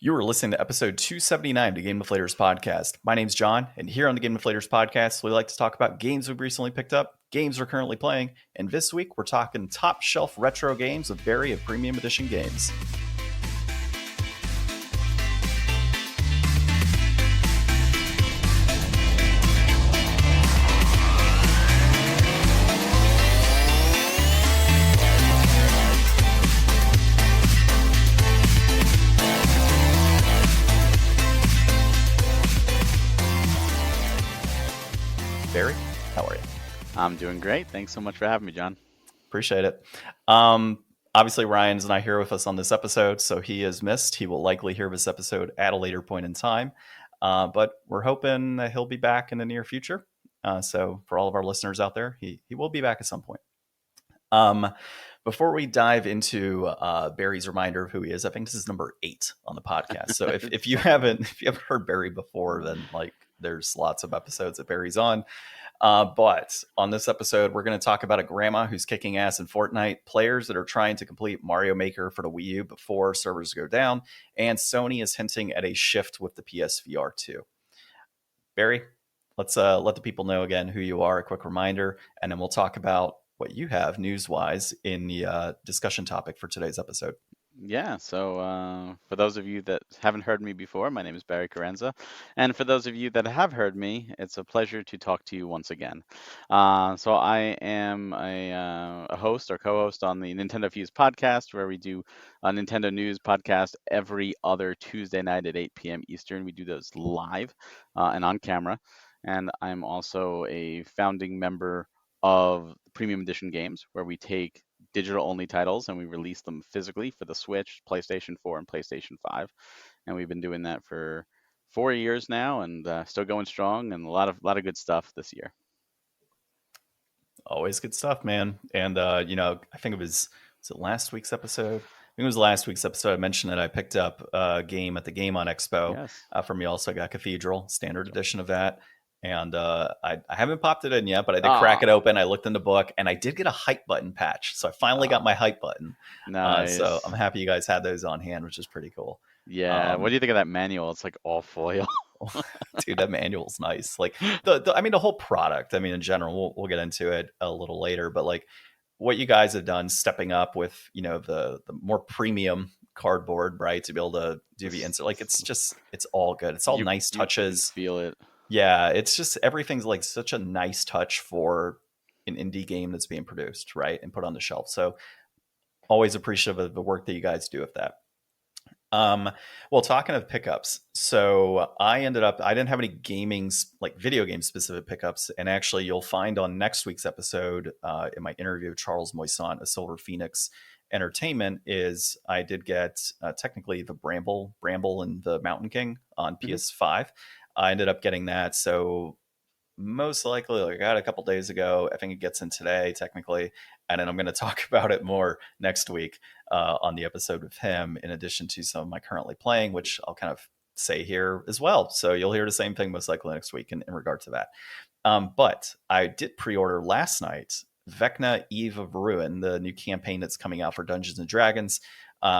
You are listening to episode 279 of the Game Deflators Podcast. My name's John, and here on the Game Deflators Podcast, we like to talk about games we've recently picked up, games we're currently playing, and this week we're talking top shelf retro games with Barry of Premium Edition Games. Barry, how are you? I'm doing great. Thanks so much for having me, John. Appreciate it. Obviously, Ryan's not here with us on this episode, so he is missed. He will likely hear this episode at a later point in time, but we're hoping that he'll be back in the near future. So for all of our listeners out there, he will be back at some point. Before we dive into Barry's reminder of who he is, I think this is number 8 on the podcast. So if you haven't heard Barry before, then there's lots of episodes that Barry's on. But on this episode, we're going to talk about a grandma who's kicking ass in Fortnite, players that are trying to complete Mario Maker for the Wii U before servers go down, and Sony is hinting at a shift with the PSVR2. Barry, let's let the people know again who you are, a quick reminder, and then we'll talk about what you have news-wise in the discussion topic for today's episode. Yeah, so for those of you that haven't heard me before, my name is Barry Carenza. And for those of you that have heard me, it's a pleasure to talk to you once again. So I am a host or co-host on the Nintendo Fuse podcast, where we do a Nintendo news podcast every other Tuesday night at 8 p.m. Eastern. We do those live and on camera. And I'm also a founding member of Premium Edition Games, where we take digital-only titles and we release them physically for the Switch, PlayStation 4, and PlayStation 5. And we've been doing that for 4 years now, and still going strong, and a lot of good stuff this year. Always good stuff, man. And I think it was it last week's episode? I think it was last week's episode. I mentioned that I picked up a game at the Game On Expo. Yes. From you. Also got Cathedral, standard edition of that. And I haven't popped it in yet, but I did crack it open. I looked in the book, and I did get a hype button patch. So I finally got my hype button. Nice. So I'm happy you guys had those on hand, which is pretty cool. Yeah. What do you think of that manual? It's like all foil. Dude, that manual's nice. Like the whole product. I mean, in general, we'll get into it a little later, but like what you guys have done, stepping up with the more premium cardboard, right, to be able to do the insert. Like it's all good. It's all nice touches. You feel it. Yeah, it's just everything's like such a nice touch for an indie game that's being produced, right, and put on the shelf. So always appreciative of the work that you guys do with that. Well, talking of pickups, so I didn't have any video game specific pickups, and actually you'll find on next week's episode in my interview with Charles Moisant of Silver Phoenix Entertainment is I did get technically the Bramble and the Mountain King on PS5. I ended up getting that, so most likely I got it a couple days ago. I think it gets in today technically, and then I'm going to talk about it more next week on the episode with him, in addition to some of my currently playing, which I'll kind of say here as well. So you'll hear the same thing most likely next week in regard to that. But I did pre-order last night Vecna Eve of Ruin, the new campaign that's coming out for Dungeons & Dragons,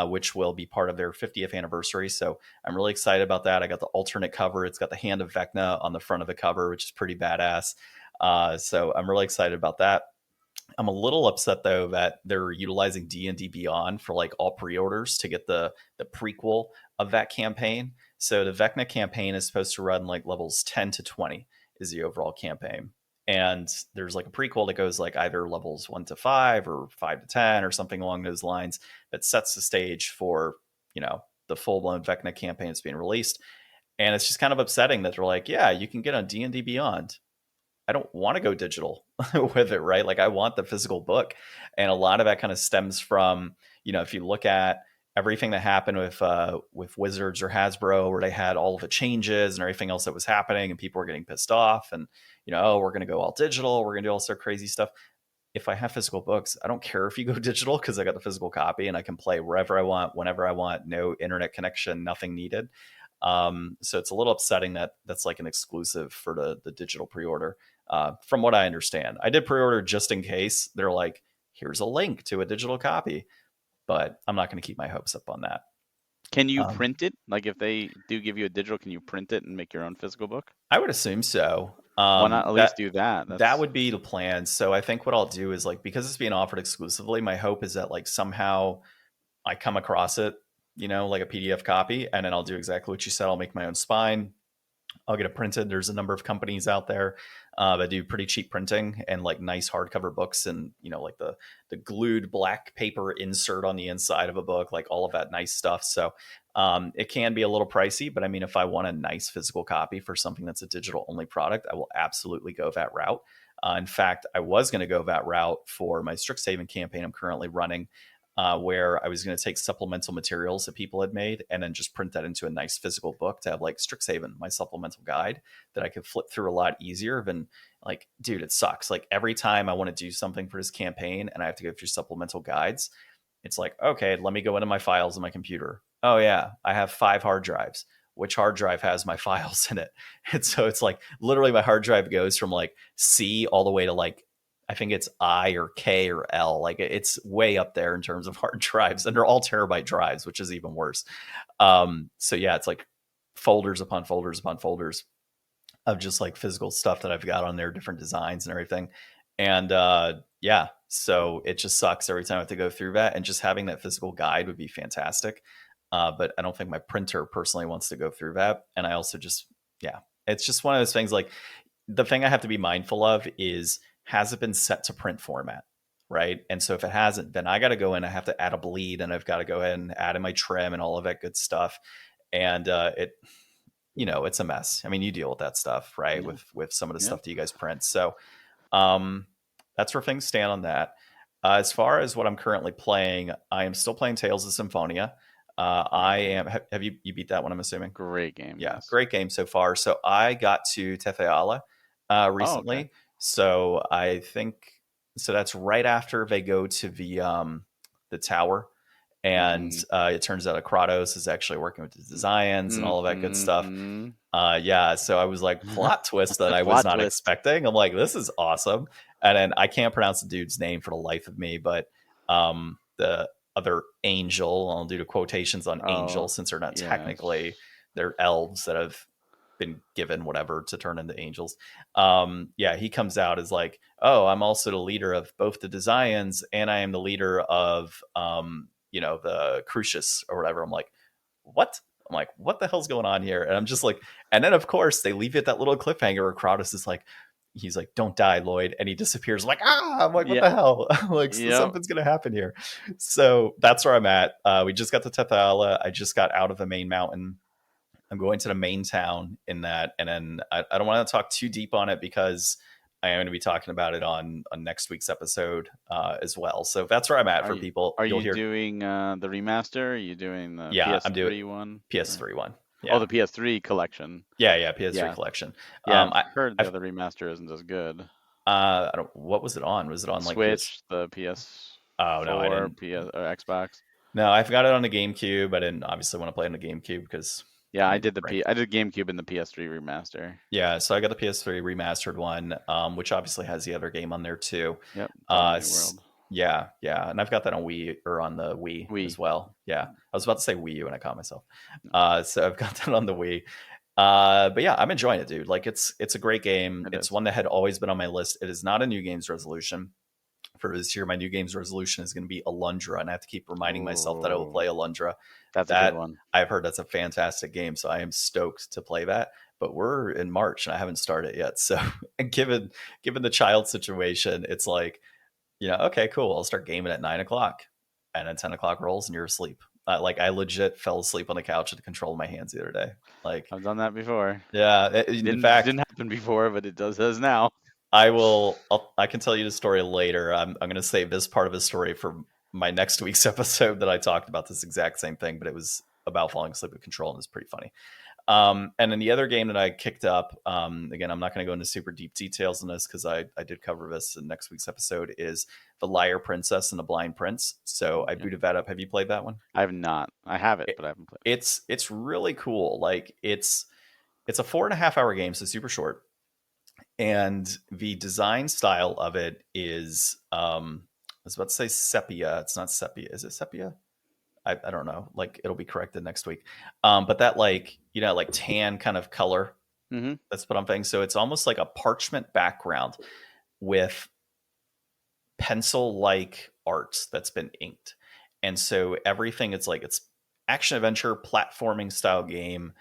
which will be part of their 50th anniversary. So I'm really excited about that. I got the alternate cover. It's got the hand of Vecna on the front of the cover, which is pretty badass. So I'm really excited about that. I'm a little upset, though, that they're utilizing D&D Beyond for like all pre-orders to get the prequel of that campaign. So the Vecna campaign is supposed to run like levels 10 to 20 is the overall campaign. And there's like a prequel that goes like either levels 1 to 5 or 5 to 10 or something along those lines that sets the stage for, the full-blown Vecna campaign that's being released. And it's just kind of upsetting that they're like, yeah, you can get on D&D Beyond. I don't want to go digital with it, right? Like I want the physical book. And a lot of that kind of stems from, if you look at everything that happened with Wizards or Hasbro, where they had all of the changes and everything else that was happening and people were getting pissed off and, we're going to go all digital. We're going to do all sort of crazy stuff. If I have physical books, I don't care if you go digital because I got the physical copy and I can play wherever I want, whenever I want, no internet connection, nothing needed. So it's a little upsetting that that's like an exclusive for the digital pre-order. From what I understand, I did pre-order just in case. They're like, here's a link to a digital copy, but I'm not going to keep my hopes up on that. Can you Um, print it? Like if they do give you a digital, can you print it and make your own physical book? I would assume so. Why not at least do that? That That's would be the plan. So I think what I'll do is like, because it's being offered exclusively, my hope is that like somehow I come across it, like a PDF copy, and then I'll do exactly what you said. I'll make my own spine. I'll get it printed. There's a number of companies out there that do pretty cheap printing and like nice hardcover books, and like the glued black paper insert on the inside of a book, like all of that nice stuff. So it can be a little pricey, but I mean, if I want a nice physical copy for something that's a digital only product, I will absolutely go that route. In fact, I was going to go that route for my Strixhaven campaign I'm currently running, where I was going to take supplemental materials that people had made and then just print that into a nice physical book to have like Strixhaven, my supplemental guide that I could flip through a lot easier than like, dude, it sucks. Like every time I want to do something for this campaign and I have to go through supplemental guides, it's like, okay, let me go into my files on my computer. Oh yeah, I have 5 hard drives. Which hard drive has my files in it? And so it's like literally my hard drive goes from like C all the way to like I think it's I or K or L. Like it's way up there in terms of hard drives, and they're all terabyte drives, which is even worse. So yeah, it's like folders upon folders upon folders of just like physical stuff that I've got on there, different designs and everything. And yeah, so it just sucks every time I have to go through that. And just having that physical guide would be fantastic. But I don't think my printer personally wants to go through that. And I also just, yeah, it's just one of those things like the thing I have to be mindful of is, has it been set to print format? Right. And so if it hasn't, then I got to go in, I have to add a bleed, and I've got to go ahead and add in my trim and all of that good stuff. And it's a mess. I mean, you deal with that stuff, right? yeah, With some of the yeah, stuff that you guys print. So um, that's where things stand on that. As far as what I'm currently playing, I am still playing Tales of Symphonia. great I game, am. Have you beat that one? I'm assuming. great game. Yeah, Yes. great game so far. So I got to Tetheala Oh, okay. recently. So I think so. That's right after they go to the tower, and Mm-hmm. it turns out Kratos is actually working with the designs and all of that good stuff. Mm-hmm. Yeah, so I was like, plot twist that I was Plot not twist. expecting. I'm like, this is awesome. And then I can't pronounce the dude's name for the life of me, but the other angel, I'll do the quotations on angel Oh, since they're not technically, yes. they're elves that have been given whatever to turn into angels. Yeah, he comes out as like, oh, I'm also the leader of both the designs and I am the leader of the Crucius or whatever. I'm like, what? I'm like, what the hell's going on here? And I'm just like, and then of course they leave it that little cliffhanger where Kratos is like, he's like, don't die, Lloyd. And he disappears. I'm like, I'm like, what Yeah. the hell? I'm like, Yep. something's going to happen here. So that's where I'm at. We just got to Tethala. I just got out of the main mountain. I'm going to the main town in that. And then I don't want to talk too deep on it because I am going to be talking about it on next week's episode as well. So that's where I'm at Are for you people. are You'll you hear, doing the remaster? Are you doing the yeah, I'm doing PS3 one? PS3 one. Oh, Yeah. the PS3 collection. Yeah, PS3 Yeah. collection. Yeah, I've heard the I've other remaster isn't as good. I don't. What was it on? Was it on like PS? Switch, the Oh no, I PS4, didn't. PS or Xbox. No, I've got it on the GameCube. I didn't obviously want to play on the GameCube because Yeah, I I mean, did right? I did GameCube and the PS3 remaster. Yeah, so I got the PS3 remastered one, which obviously has the other game on there too. Yep, Brave Uh, New s- World. yeah, and I've got that on Wii or on the Wii as Wii. well. Yeah, I was about to say Wii U and I caught myself. No, So I've got that on the Wii. But yeah, I'm enjoying it, dude. Like it's a great game. it It's is. one that had always been on my list. It is not a new games resolution for this year. My new games resolution is going to be Alundra, and I have to keep reminding myself that I will Oh, play Alundra. that's a good That one. I've heard that's a fantastic game, so I am stoked to play that. But we're in March and I haven't started yet. So given the child situation, it's like, okay, cool. I'll start gaming at 9 o'clock, and then 10 o'clock rolls and you're asleep. Like I legit fell asleep on the couch with the control in my hands the other day. Like, I've done that before. yeah. In fact, Didn't happen before, but it does now. I can tell you the story later. I'm going to save this part of the story for my next week's episode that I talked about this exact same thing, but it was about falling asleep with control and it's pretty funny. And then the other game that I kicked up, again, I'm not going to go into super deep details on this because I did cover this in next week's episode, is The Liar Princess and the Blind Prince. So I Okay. booted that up. Have you played that one? I have not. I have it, It, but I haven't played. it's really cool. Like it's a 4.5 hour game, so super short. And the design style of it is I was about to say sepia. It's not sepia. Is it sepia? I don't know, like it'll be corrected next week. But that like like tan kind of color, Mm-hmm. that's what I'm thinking. So it's almost like a parchment background with pencil like art that's been inked. And so everything, it's action adventure platforming style game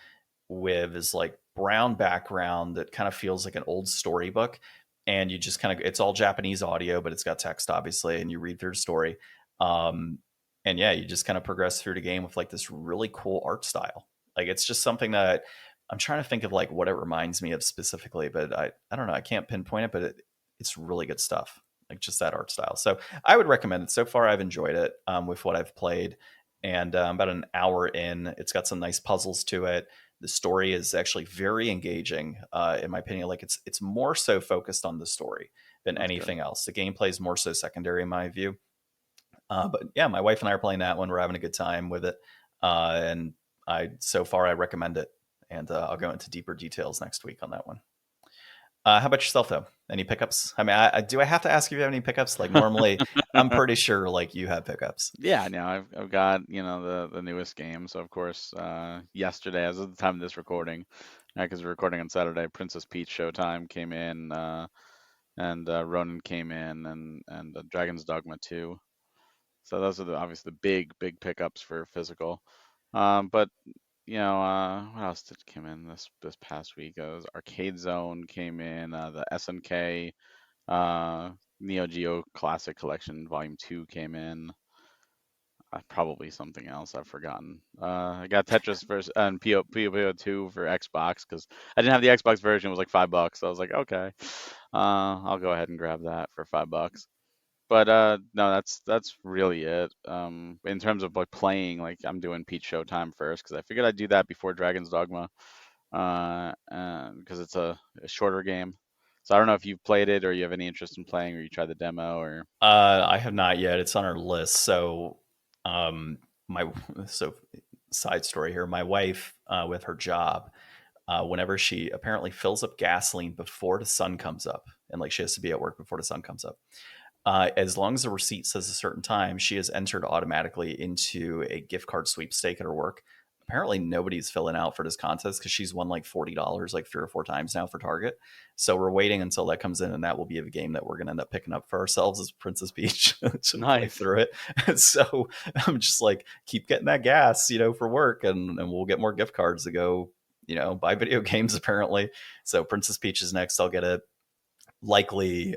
with this like brown background that kind of feels like an old storybook. And you just kind of, it's all Japanese audio, but it's got text obviously, and you read through the story. Um, and yeah, you just kind of progress through the game with like this really cool art style. Like it's just something that I'm trying to think of like what it reminds me of specifically, but I don't know, I can't pinpoint it, but it's really good stuff. Like just that art style. So I would recommend it. So far, I've enjoyed it with what I've played, and about an hour in, it's got some nice puzzles to it. The story is actually very engaging, in my opinion. Like it's more so focused on the story than That's good. anything else. The gameplay is more so secondary in my view. But yeah, my wife and I are playing that one. We're having a good time with it, and so far I recommend it. And I'll go into deeper details next week on that one. How about yourself, though? Any pickups? I mean, do I have to ask if you have any pickups? Like normally, I'm pretty sure like you have pickups. Yeah, no, I've got the newest game. So of course, yesterday, as of the time of this recording, because we're recording on Saturday, Princess Peach Showtime came in, and Ronin came in, and Dragon's Dogma 2. So those are obviously the big pickups for physical. But what else did come in this past week? Arcade Zone came in. The SNK Neo Geo Classic Collection Volume 2 came in. Probably something else I've forgotten. I got Tetris versus and PO 2 for Xbox because I didn't have the Xbox version. It was like $5. So I was like, okay, I'll go ahead and grab that for $5. But no, that's really it. In terms of like playing, like I'm doing Peach Showtime first because I figured I'd do that before Dragon's Dogma, because it's a shorter game. So I don't know if you've played it or you have any interest in playing or you tried the demo or. I have not yet. It's on our list. So, my so side story here. My wife, with her job, whenever she apparently fills up gasoline before the sun comes up, and like she has to be at work before the sun comes up. As long as the receipt says a certain time, she is entered automatically into a gift card sweepstake at her work. Apparently, nobody's filling out for this contest because she's won like $40 like 3 or 4 times now for Target. So we're waiting until that comes in, and that will be a game that we're going to end up picking up for ourselves as Princess Peach to play Nice. through it. And so I'm just like, keep getting that gas, for work, and we'll get more gift cards to go, buy video games apparently. So Princess Peach is next. I'll get it likely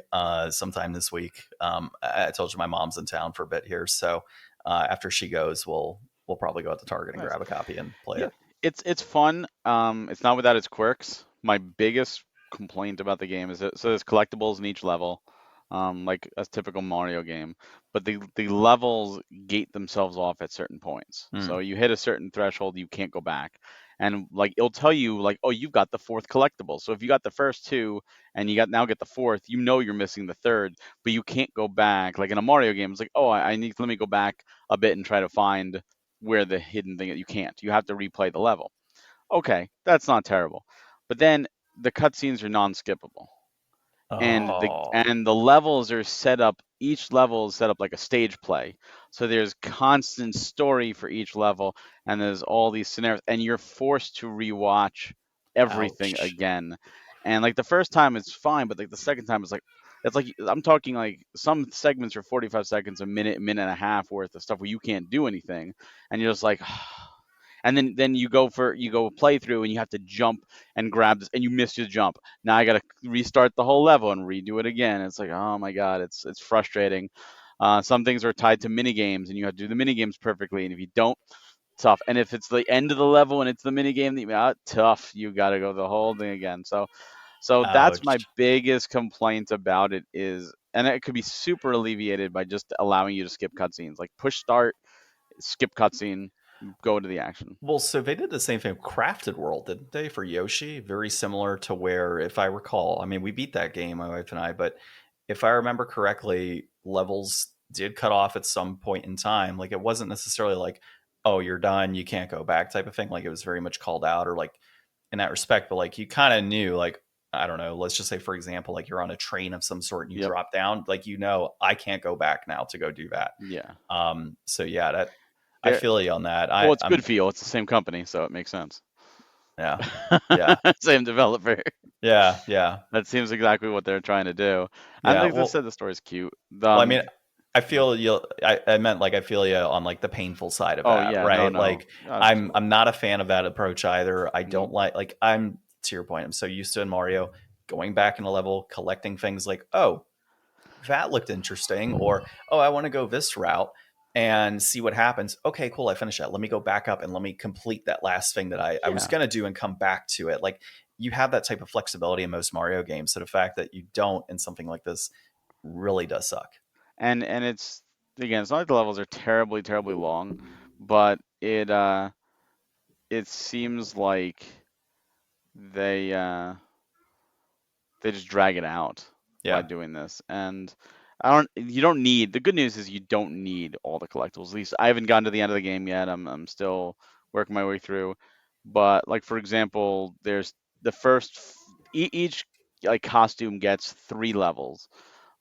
sometime this week. I told you my mom's in town for a bit here, so after she goes, we'll probably go out to Target and Nice. grab a copy and play Yeah, it. it's fun. It's not without its quirks. My biggest complaint about the game is that so there's collectibles in each level, like a typical Mario game, but the levels gate themselves off at certain points. Mm. So you hit a certain threshold, you can't go back. And like it'll tell you like, oh, you've got the fourth collectible. So if you got the first two and you get the fourth, you're missing the third, but you can't go back. Like in a Mario game, it's like, oh, I need let me go back a bit and try to find where the hidden thing you can't. You have to replay the level. Okay, that's not terrible. But then the cutscenes are non-skippable. And the Oh, and the levels are set up each level is set up like a stage play. So there's constant story for each level and there's all these scenarios and you're forced to rewatch everything ouch. again. And like the first time it's fine, but like the second time it's like I'm talking like some segments are 45 seconds, a minute and a half worth of stuff where you can't do anything and you're just like and then you go play through and you have to jump and grab this and you miss your jump. Now I got to restart the whole level and redo it again. It's like, oh my god, it's frustrating. Some things are tied to mini games and you have to do the mini games perfectly, and if you don't, tough. And if it's the end of the level and it's the mini game, tough. You got to go the whole thing again. So that's my Ouch. biggest complaint about it is, and it could be super alleviated by just allowing you to skip cutscenes, like push start, skip cutscene, go to the action. Well, so they did the same thing with Crafted World, didn't they, for Yoshi? Very similar to where, if I recall, I mean, we beat that game, my wife and I, but if I remember correctly, levels did cut off at some point in time. Like, it wasn't necessarily like, oh, you're done, you can't go back type of thing. Like, it was very much called out, or like in that respect, but like you kind of knew, like, I don't know, let's just say, for example, like you're on a train of some sort and you Yep. drop down, like, I can't go back now to go do that. Yeah. So yeah, that. I feel you on that. Well, it's I'm good feel. It's the same company, so it makes sense. yeah, yeah, Same developer. yeah, yeah, That seems exactly what they're trying to do. And yeah. like I said, the story's cute. Well, I mean, I feel you. I meant like I feel you on like the painful side of Oh that, yeah, no, right? no, Like I'm absolutely. I'm not a fan of that approach either. I Mhm. don't like I'm to your point. I'm so used to in Mario going back in a level, collecting things like, oh, that looked interesting, or oh, I want to go this route and see what happens. Okay, cool. I finished that. Let me go back up and let me complete that last thing that I was Yeah, gonna do and come back to it. Like you have that type of flexibility in most Mario games. So the fact that you don't in something like this really does suck. and it's again, it's not like the levels are terribly, terribly long, but it seems like they uh they just drag it out by Yeah. doing this. And you don't need, the good news is you don't need all the collectibles. At least I haven't gotten to the end of the game yet. I'm still working my way through. But like for example, there's the first each like costume gets 3 levels.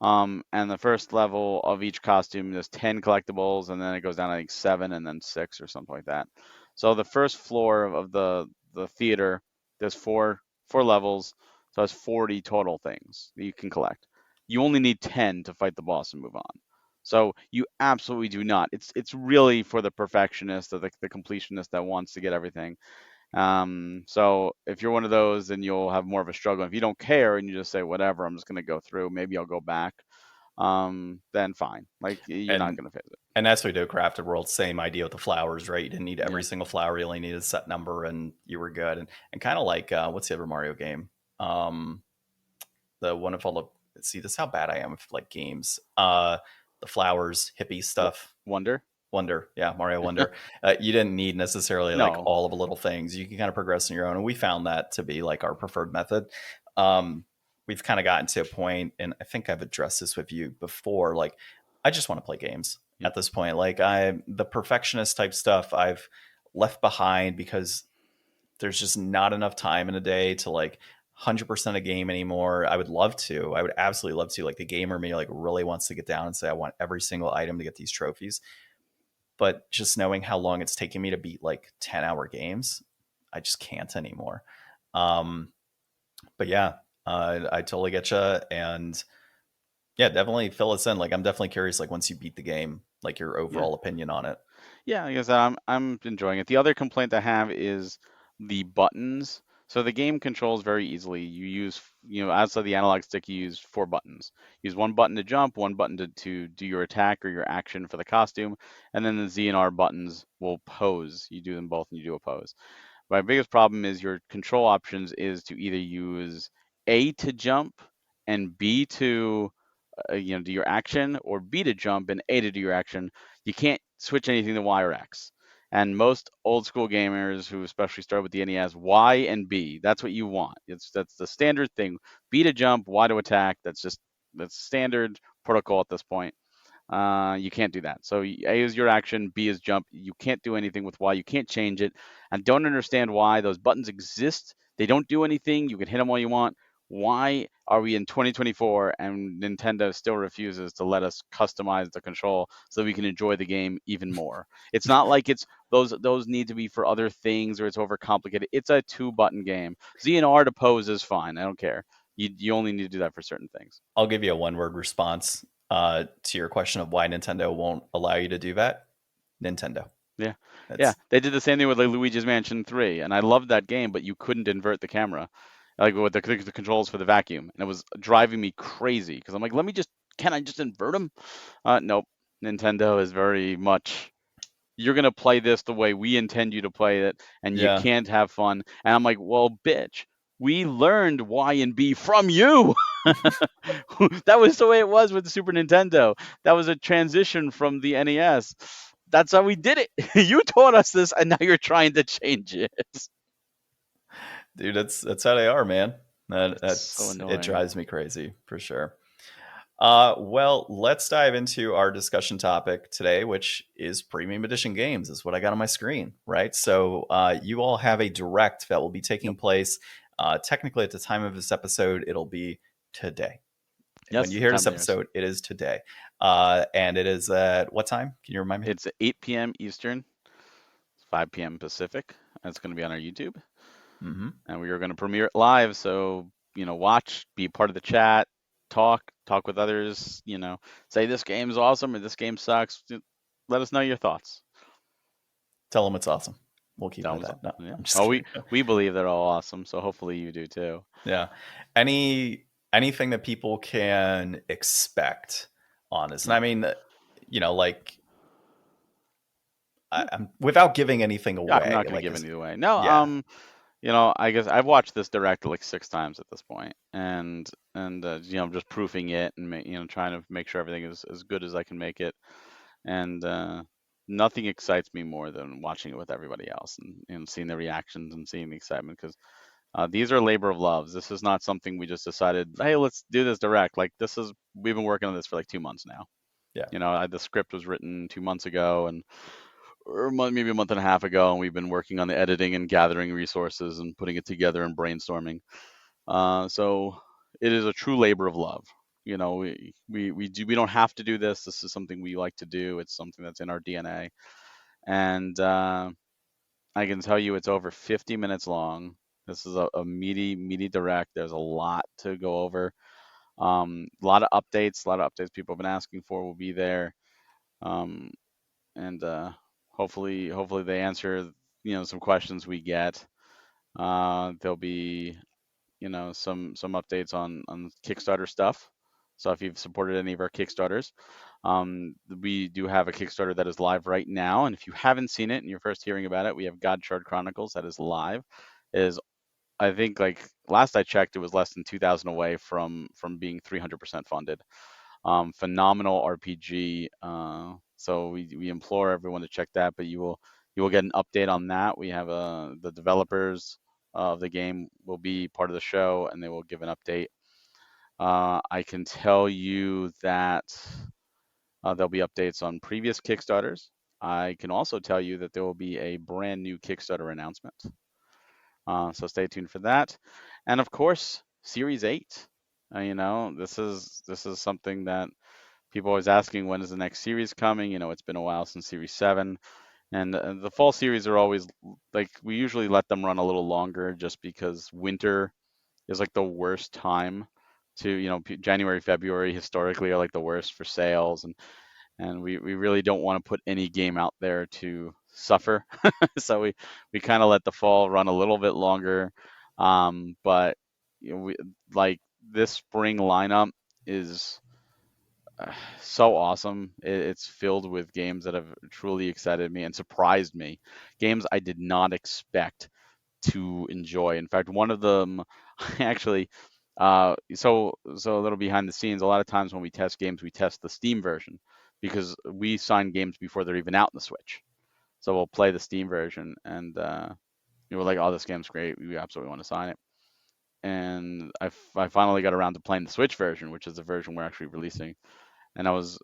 And the first level of each costume, there's 10 collectibles, and then it goes down to like 7 and then 6 or something like that. So the first floor of the theater, there's four levels, so that's 40 total things that you can collect. You only need 10 to fight the boss and move on. So you absolutely do not. It's really for the perfectionist or the completionist that wants to get everything. So if you're one of those, then you'll have more of a struggle. If you don't care and you just say whatever, I'm just gonna go through. Maybe I'll go back. Then fine. Like you're not and gonna face it. and that's what we do Crafted World. Same idea with the flowers, right? You didn't need Yeah. every single flower. You only needed a set number, and you were good. And kind of like what's the other Mario game? The one of all the see, this is how bad I am with like games. The flowers, hippie stuff. Wonder? Wonder, yeah, Mario Wonder. You didn't need necessarily like No. all of the little things. You can kind of progress on your own, and we found that to be like our preferred method. We've kind of gotten to a point, and I think I've addressed this with you before. Like, I just want to play games Yep. at this point. Like, the perfectionist type stuff I've left behind because there's just not enough time in a day to like 100% a game anymore. I would love to. I would absolutely love to. Like the gamer me like really wants to get down and say I want every single item to get these trophies, but just knowing how long it's taking me to beat like 10-hour games, I just can't anymore. Um, but yeah, I totally get you. And yeah, definitely fill us in. Like, I'm definitely curious, like, once you beat the game, like, your Yeah. overall opinion on it. Yeah, I guess I'm enjoying it. The other complaint I have is the buttons. So the game controls very easily. You use, outside the analog stick, you use 4 buttons. Use one button to jump, one button to do your attack or your action for the costume, and then the Z and R buttons will pose. You do them both and you do a pose. My biggest problem is your control options is to either use A to jump and B to do your action, or B to jump and A to do your action. You can't switch anything to Y or X. And most old school gamers who especially started with the NES, Y and B, that's what you want. That's the standard thing. B to jump, Y to attack. That's standard protocol at this point. You can't do that. So A is your action, B is jump. You can't do anything with Y. You can't change it. And don't understand why those buttons exist. They don't do anything. You can hit them all you want. Why are we in 2024 and Nintendo still refuses to let us customize the control so we can enjoy the game even more? It's not like it's those need to be for other things or it's overcomplicated. It's a 2-button game. Z and R to pose is fine. I don't care. You only need to do that for certain things. I'll give you a one word response to your question of why Nintendo won't allow you to do that. Nintendo. Yeah, yeah. That's They did the same thing with like Luigi's Mansion 3, and I loved that game, but you couldn't invert the camera, like with the controls for the vacuum, and it was driving me crazy because I'm like, can I just invert them? Nope. Nintendo is very much, you're gonna play this the way we intend you to play it, and you yeah. can't have fun. And I'm like, well, bitch, we learned Y and B from you. That was the way it was with the Super Nintendo. That was a transition from the NES. That's how we did it. You taught us this, and now you're trying to change it. Dude, that's how they are, man. It's so It annoying. drives me crazy for sure. Well, let's dive into our discussion topic today, which is premium edition games, is what I got on my screen, right? So, you all have a direct that will be taking Yep. place. Technically, at the time of this episode, it'll be today. When Yes, you the hear time this of years. episode, it is today. And it is at what time? Can you remind me? It's 8 p.m. Eastern. 5 p.m. Pacific. And it's going to be on our YouTube, Mm-hmm. and we are going to premiere it live. So, watch, be part of the chat, talk with others. Say this game's awesome or this game sucks. Let us know your thoughts. Tell them it's awesome. We'll keep it Tell at them, that. No, yeah. I'm just Oh, we kidding. we believe they're all awesome, so hopefully you do too. Yeah. Anything that people can expect on this, and I mean, like I'm without giving anything Yeah, I'm away. not going to Like, give is any away. No, yeah, I guess I've watched this direct like 6 times at this point, and just proofing it and trying to make sure everything is as good as I can make it, and nothing excites me more than watching it with everybody else and seeing the reactions and seeing the excitement because these are labor of loves. This is not something we just decided, hey, let's do this direct. Like we've been working on this for like 2 months now. yeah, The script was written 2 months ago, and or maybe a month and a half ago, and we've been working on the editing and gathering resources and putting it together and brainstorming. So it is a true labor of love. We don't have to do this. This is something we like to do. It's something that's in our DNA, and I can tell you it's over 50 minutes long. This is a meaty direct. There's a lot to go over. A lot of updates people have been asking for will be there. Um, and hopefully they answer some questions we get. There'll be some updates on Kickstarter stuff. So if you've supported any of our Kickstarters, we do have a Kickstarter that is live right now. And if you haven't seen it and you're first hearing about it, we have God Shard Chronicles that is live. It is, I think, like last I checked, it was less than 2,000 away from being 300% funded. Phenomenal RPG. So we implore everyone to check that, but you will get an update on that. We have the developers of the game will be part of the show, and they will give an update. I can tell you that there'll be updates on previous Kickstarters. I can also tell you that there will be a brand new Kickstarter announcement. So stay tuned for that, and of course, Series 8. This is something that people always asking when is the next series coming. It's been a while since Series 7, and the fall series are always like we usually let them run a little longer just because winter is like the worst time to January, February historically are like the worst for sales, and we really don't want to put any game out there to suffer. So we kind of let the fall run a little bit longer, but we like this spring lineup is so awesome. It's filled with games that have truly excited me and surprised me. Games I did not expect to enjoy. In fact, one of them actually so a little behind the scenes, a lot of times when we test games, we test the Steam version because we sign games before they're even out in the Switch. So we'll play the Steam version and we're like, oh, this game's great. We absolutely want to sign it. And I finally got around to playing the Switch version, which is the version we're actually releasing. And I was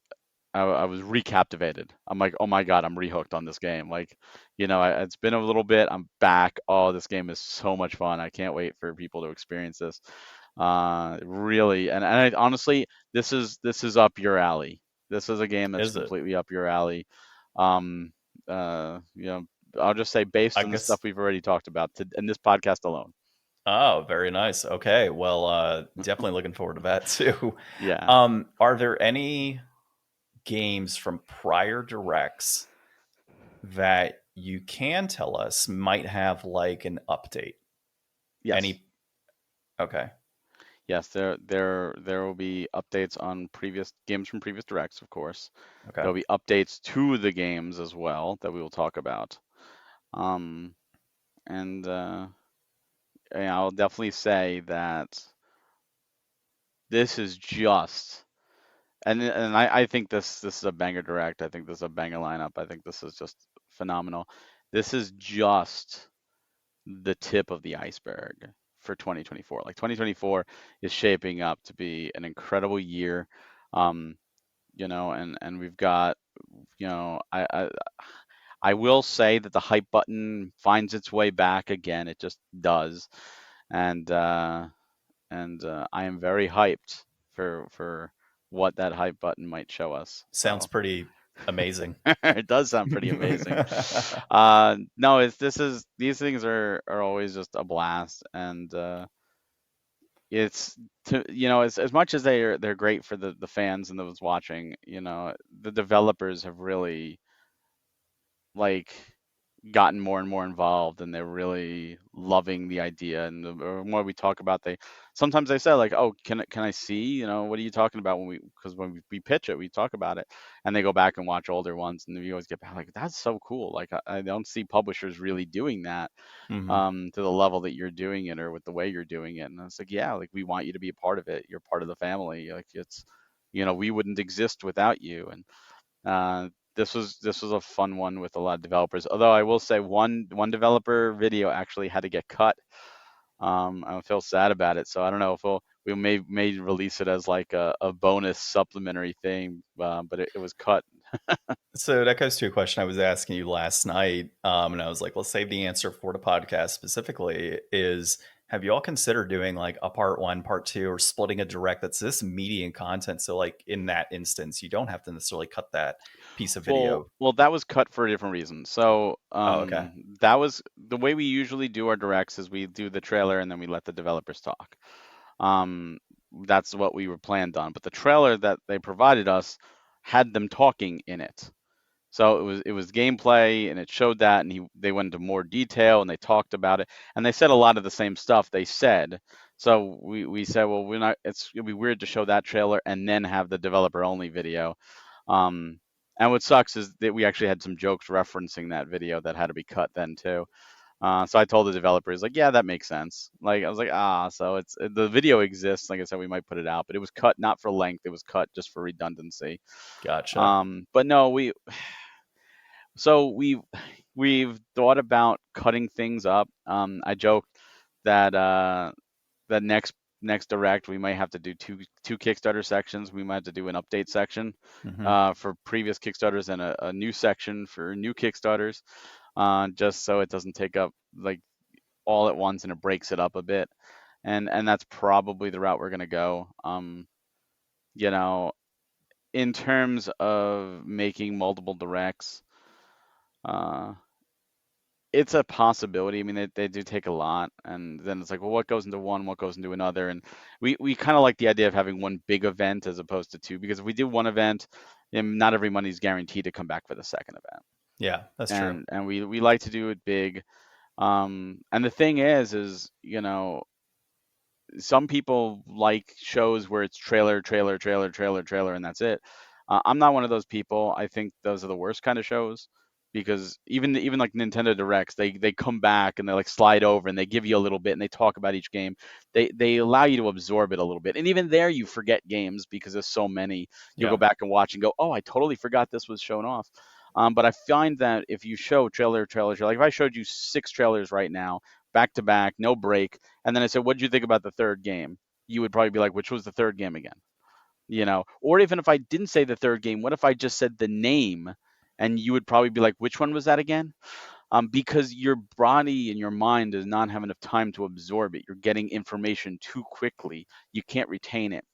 recaptivated. I'm like, oh my god, I'm rehooked on this game. Like, it's been a little bit. I'm back. Oh, this game is so much fun. I can't wait for people to experience this. Really, and honestly, this is up your alley. This is a game that's is it? completely up your alley. Um, you know, I'll just say based I on the stuff guess. we've already talked about in this podcast alone. Oh, very nice. Okay, well, definitely looking forward to that too. Yeah. Are there any games from prior directs that you can tell us might have like an update? Yes. Any? Okay. Yes, there will be updates on previous games from previous directs, of course. Okay. There'll be updates to the games as well that we will talk about. Um, and I'll definitely say that this is just, and I think this is a banger direct. I think this is a banger lineup. I think this is just phenomenal. This is just the tip of the iceberg for 2024. Like 2024 is shaping up to be an incredible year. Um, and we've got, I will say that the hype button finds its way back again. It just does, and I am very hyped for what that hype button might show us. Sounds So pretty Amazing. It does sound pretty amazing. No, these things are always just a blast, and it's as much as they're great for the fans and those watching, the developers have really like gotten more and more involved, and they're really loving the idea. And the more we talk about, they sometimes they say like, "Oh, can I see? What are you talking about?" Because when we pitch it, we talk about it, and they go back and watch older ones, and we always get back like, "That's so cool!" Like I don't see publishers really doing that Hmm. to the level that you're doing it or with the way you're doing it. And it's like, yeah, like we want you to be a part of it. You're part of the family. Like we wouldn't exist without you. And this was a fun one with a lot of developers. Although I will say one developer video actually had to get cut. I feel sad about it. So I don't know if we may release it as like a bonus supplementary thing, but it was cut. So that goes to a question I was asking you last night, and I was like, let's save the answer for the podcast specifically. Is have you all considered doing like a part one, part two, or splitting a direct that's this meaty and content? So like in that instance, you don't have to necessarily cut that piece of video. Well, that was cut for a different reason. So, Oh, okay. that was the way we usually do our directs is we do the trailer and then we let the developers talk. Um, that's what we were planned on. But the trailer that they provided us had them talking in it. So it was gameplay and it showed that, and they went into more detail and they talked about it, and they said a lot of the same stuff they said. So we said, well, we're not. It'd be weird to show that trailer and then have the developer only video. Um, and what sucks is that we actually had some jokes referencing that video that had to be cut then too. So I told the developers like, yeah, that makes sense. Like I was like, so the video exists. Like I said, we might put it out, but it was cut not for length. It was cut just for redundancy. Gotcha. But no, we've thought about cutting things up. I joked that that next direct we might have to do two Kickstarter sections. We might have to do an update section Hmm. for previous Kickstarters and a new section for new Kickstarters, just so it doesn't take up like all at once and it breaks it up a bit. And that's probably the route we're gonna go. You know, in terms of making multiple directs. Uh, it's a possibility. I mean, they do take a lot, and then it's like, well, what goes into one, what goes into another, and we kind of like the idea of having one big event as opposed to two, because if we do one event, then not every money's guaranteed to come back for the second event, Yeah, that's true. and we like to do it big. And the thing is, some people like shows where it's trailer, trailer, trailer, trailer, trailer, and that's it. I'm not one of those people. I think those are the worst kind of shows because even like Nintendo Directs, they come back and they like slide over and they give you a little bit and they talk about each game. They allow you to absorb it a little bit, and even there you forget games because there's so many. You'll go Yeah. back and watch and go, oh, I totally forgot this was shown off. But I find that if you show trailer, trailer, trailer, like if I showed you 6 trailers right now, back to back, no break, and then I said, "What did you think about the third game?" You would probably be like, "Which was the third game again?" Or even if I didn't say the third game, what if I just said the name, and you would probably be like, "Which one was that again?" Because your body and your mind does not have enough time to absorb it. You're getting information too quickly. You can't retain it,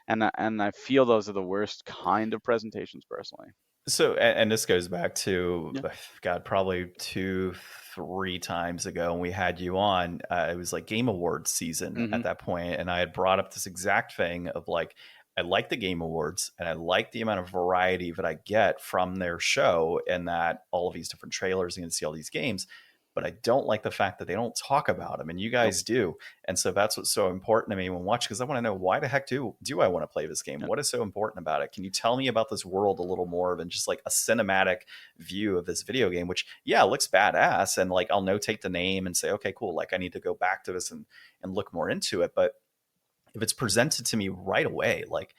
and I feel those are the worst kind of presentations, personally. So, and this goes back to, Yeah. God, probably 2, 3 times ago when we had you on. It was like Game Awards season Hmm. at that point, and I had brought up this exact thing of like, I like the Game Awards, and I like the amount of variety that I get from their show, and that all of these different trailers and you can see all these games. But I don't like the fact that they don't talk about them, and you Nope. guys do. And so that's what's so important to me when watching, because I want to know, why the heck do I want to play this game? Yeah. What is so important about it? Can you tell me about this world a little more than just like a cinematic view of this video game, which yeah, looks badass, and like I'll notate the name and say, okay, cool, like I need to go back to this and look more into it. But if it's presented to me right away, like,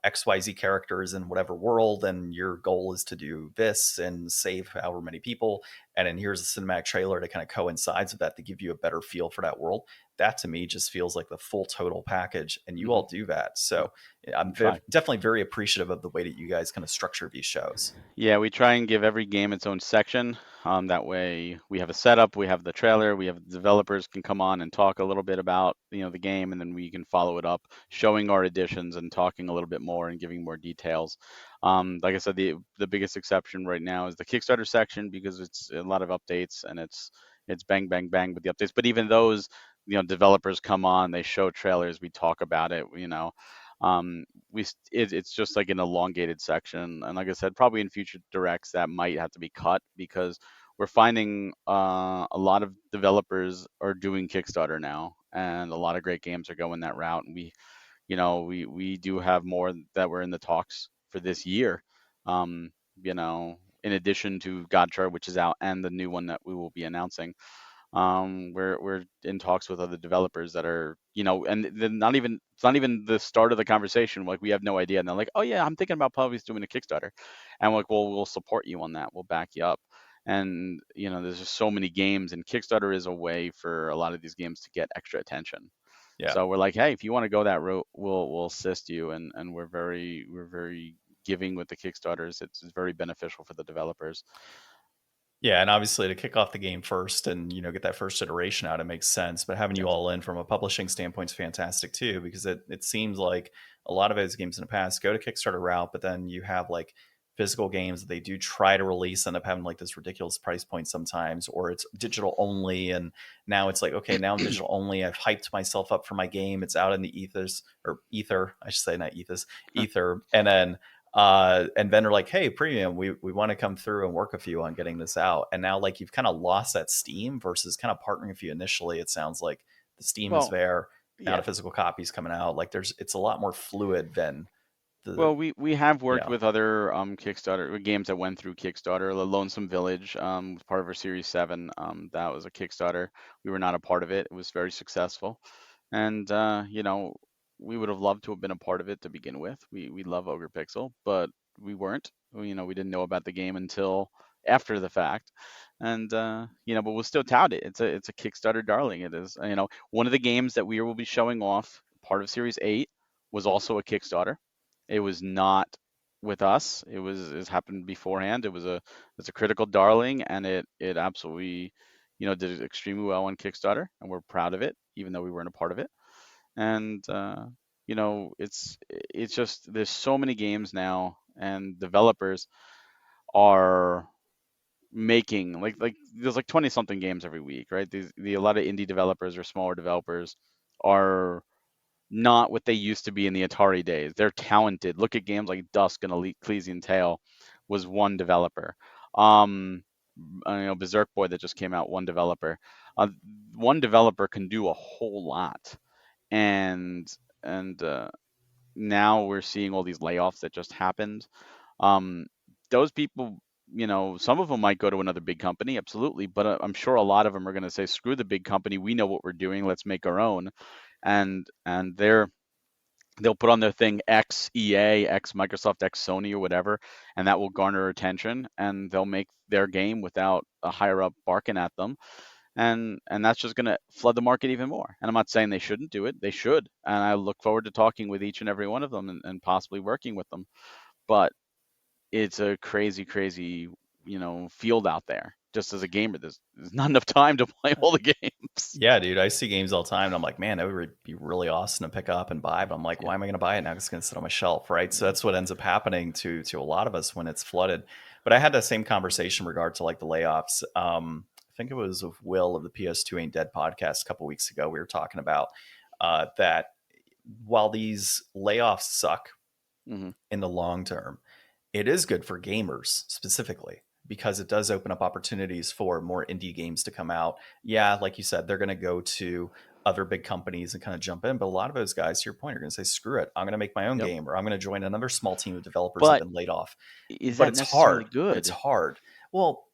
XYZ characters in whatever world, and your goal is to do this and save however many people, and then here's a cinematic trailer that kind of coincides with that to give you a better feel for that world, that to me just feels like the full total package. And you Hmm. all do that. Yeah. So I'm We try. definitely very appreciative of the way that you guys kind of structure these shows. Yeah, we try and give every game its own section. That way we have a setup, we have the trailer, we have developers can come on and talk a little bit about, the game, and then we can follow it up, showing our additions and talking a little little bit more and giving more details. Like I said, the biggest exception right now is the Kickstarter section because it's a lot of updates and it's bang bang bang with the updates. But even those, developers come on, they show trailers, we talk about it, um, it's just like an elongated section. And like I said, probably in future directs that might have to be cut because we're finding a lot of developers are doing Kickstarter now, and a lot of great games are going that route. And we do have more that were in the talks for this year. In addition to Godchar, which is out, and the new one that we will be announcing. We're in talks with other developers that are, and they're not even it's not even the start of the conversation. Like we have no idea, and they're like, "Oh yeah, I'm thinking about probably doing a Kickstarter," and we're like, "Well, we'll support you on that. We'll back you up." And there's just so many games, and Kickstarter is a way for a lot of these games to get extra attention. Yeah. So we're like, "Hey, if you want to go that route, we'll assist you," and we're very giving with the Kickstarters. It's very beneficial for the developers. Yeah, and obviously to kick off the game first and get that first iteration out, it makes sense. But having you Yes. all in from a publishing standpoint is fantastic too, because it seems like a lot of those games in the past go to Kickstarter route, but then you have like physical games that they do try to release end up having like this ridiculous price point sometimes, or it's digital only. And now it's like, okay, now I'm digital only. I've hyped myself up for my game. It's out in the ethers or ether, I should say, not ethers, ether. And then they're like, hey, premium, we want to come through and work with you on getting this out. And now like you've kind of lost that steam versus kind of partnering with you initially. It sounds like the steam is Well, there. Now the yeah. physical copies coming out. Like it's a lot more fluid than the Well, we have worked yeah. with other Kickstarter games that went through Kickstarter. The Lonesome Village was part of our Series 7. That was a Kickstarter. We were not a part of it. It was very successful. And we would have loved to have been a part of it to begin with. We love Ogre Pixel, but we weren't. We didn't know about the game until after the fact. And but we'll still tout it. It's a Kickstarter darling. It is. One of the games that we will be showing off, part of Series 8, was also a Kickstarter. It was not with us. It happened beforehand. It's a critical darling, and it absolutely did extremely well on Kickstarter, and we're proud of it, even though we weren't a part of it. And it's just there's so many games now, and developers are making like there's like 20 something games every week, right? A lot of indie developers or smaller developers are not what they used to be in the Atari days. They're talented. Look at games like Dusk and Elite Ecclesian Tale was one developer. Um, Berserk Boy that just came out, one developer. Uh, One developer can do a whole lot, and and now we're seeing all these layoffs that just happened. Um, those people, some of them might go to another big company, absolutely, but I'm sure a lot of them are going to say, "Screw the big company. We know what we're doing. Let's make our own." And they'll put on their thing X EA, X Microsoft, X Sony, or whatever, and that will garner attention, and they'll make their game without a higher up barking at them, and that's just going to flood the market even more. And I'm not saying they shouldn't do it; they should, and I look forward to talking with each and every one of them and possibly working with them. But it's a crazy, crazy, field out there. Just as a gamer, there's not enough time to play all the games. Yeah, dude, I see games all the time, and I'm like, man, that would be really awesome to pick up and buy. But I'm like, Yeah, why am I going to buy it now? It's going to sit on my shelf, right? So yeah. that's what ends up happening to a lot of us when it's flooded. But I had that same conversation in regard to like the layoffs. I think it was with Will of the PS2 Ain't Dead podcast a couple weeks ago. We were talking about that while these layoffs suck Hmm. in the long term, it is good for gamers specifically because it does open up opportunities for more indie games to come out. Yeah, like you said, they're going to go to other big companies and kind of jump in. But a lot of those guys, to your point, are going to say, screw it. I'm going to make my own Yep. game or I'm going to join another small team of developers that have But been laid off. is But that it's necessarily hard. But it's good? hard. Well,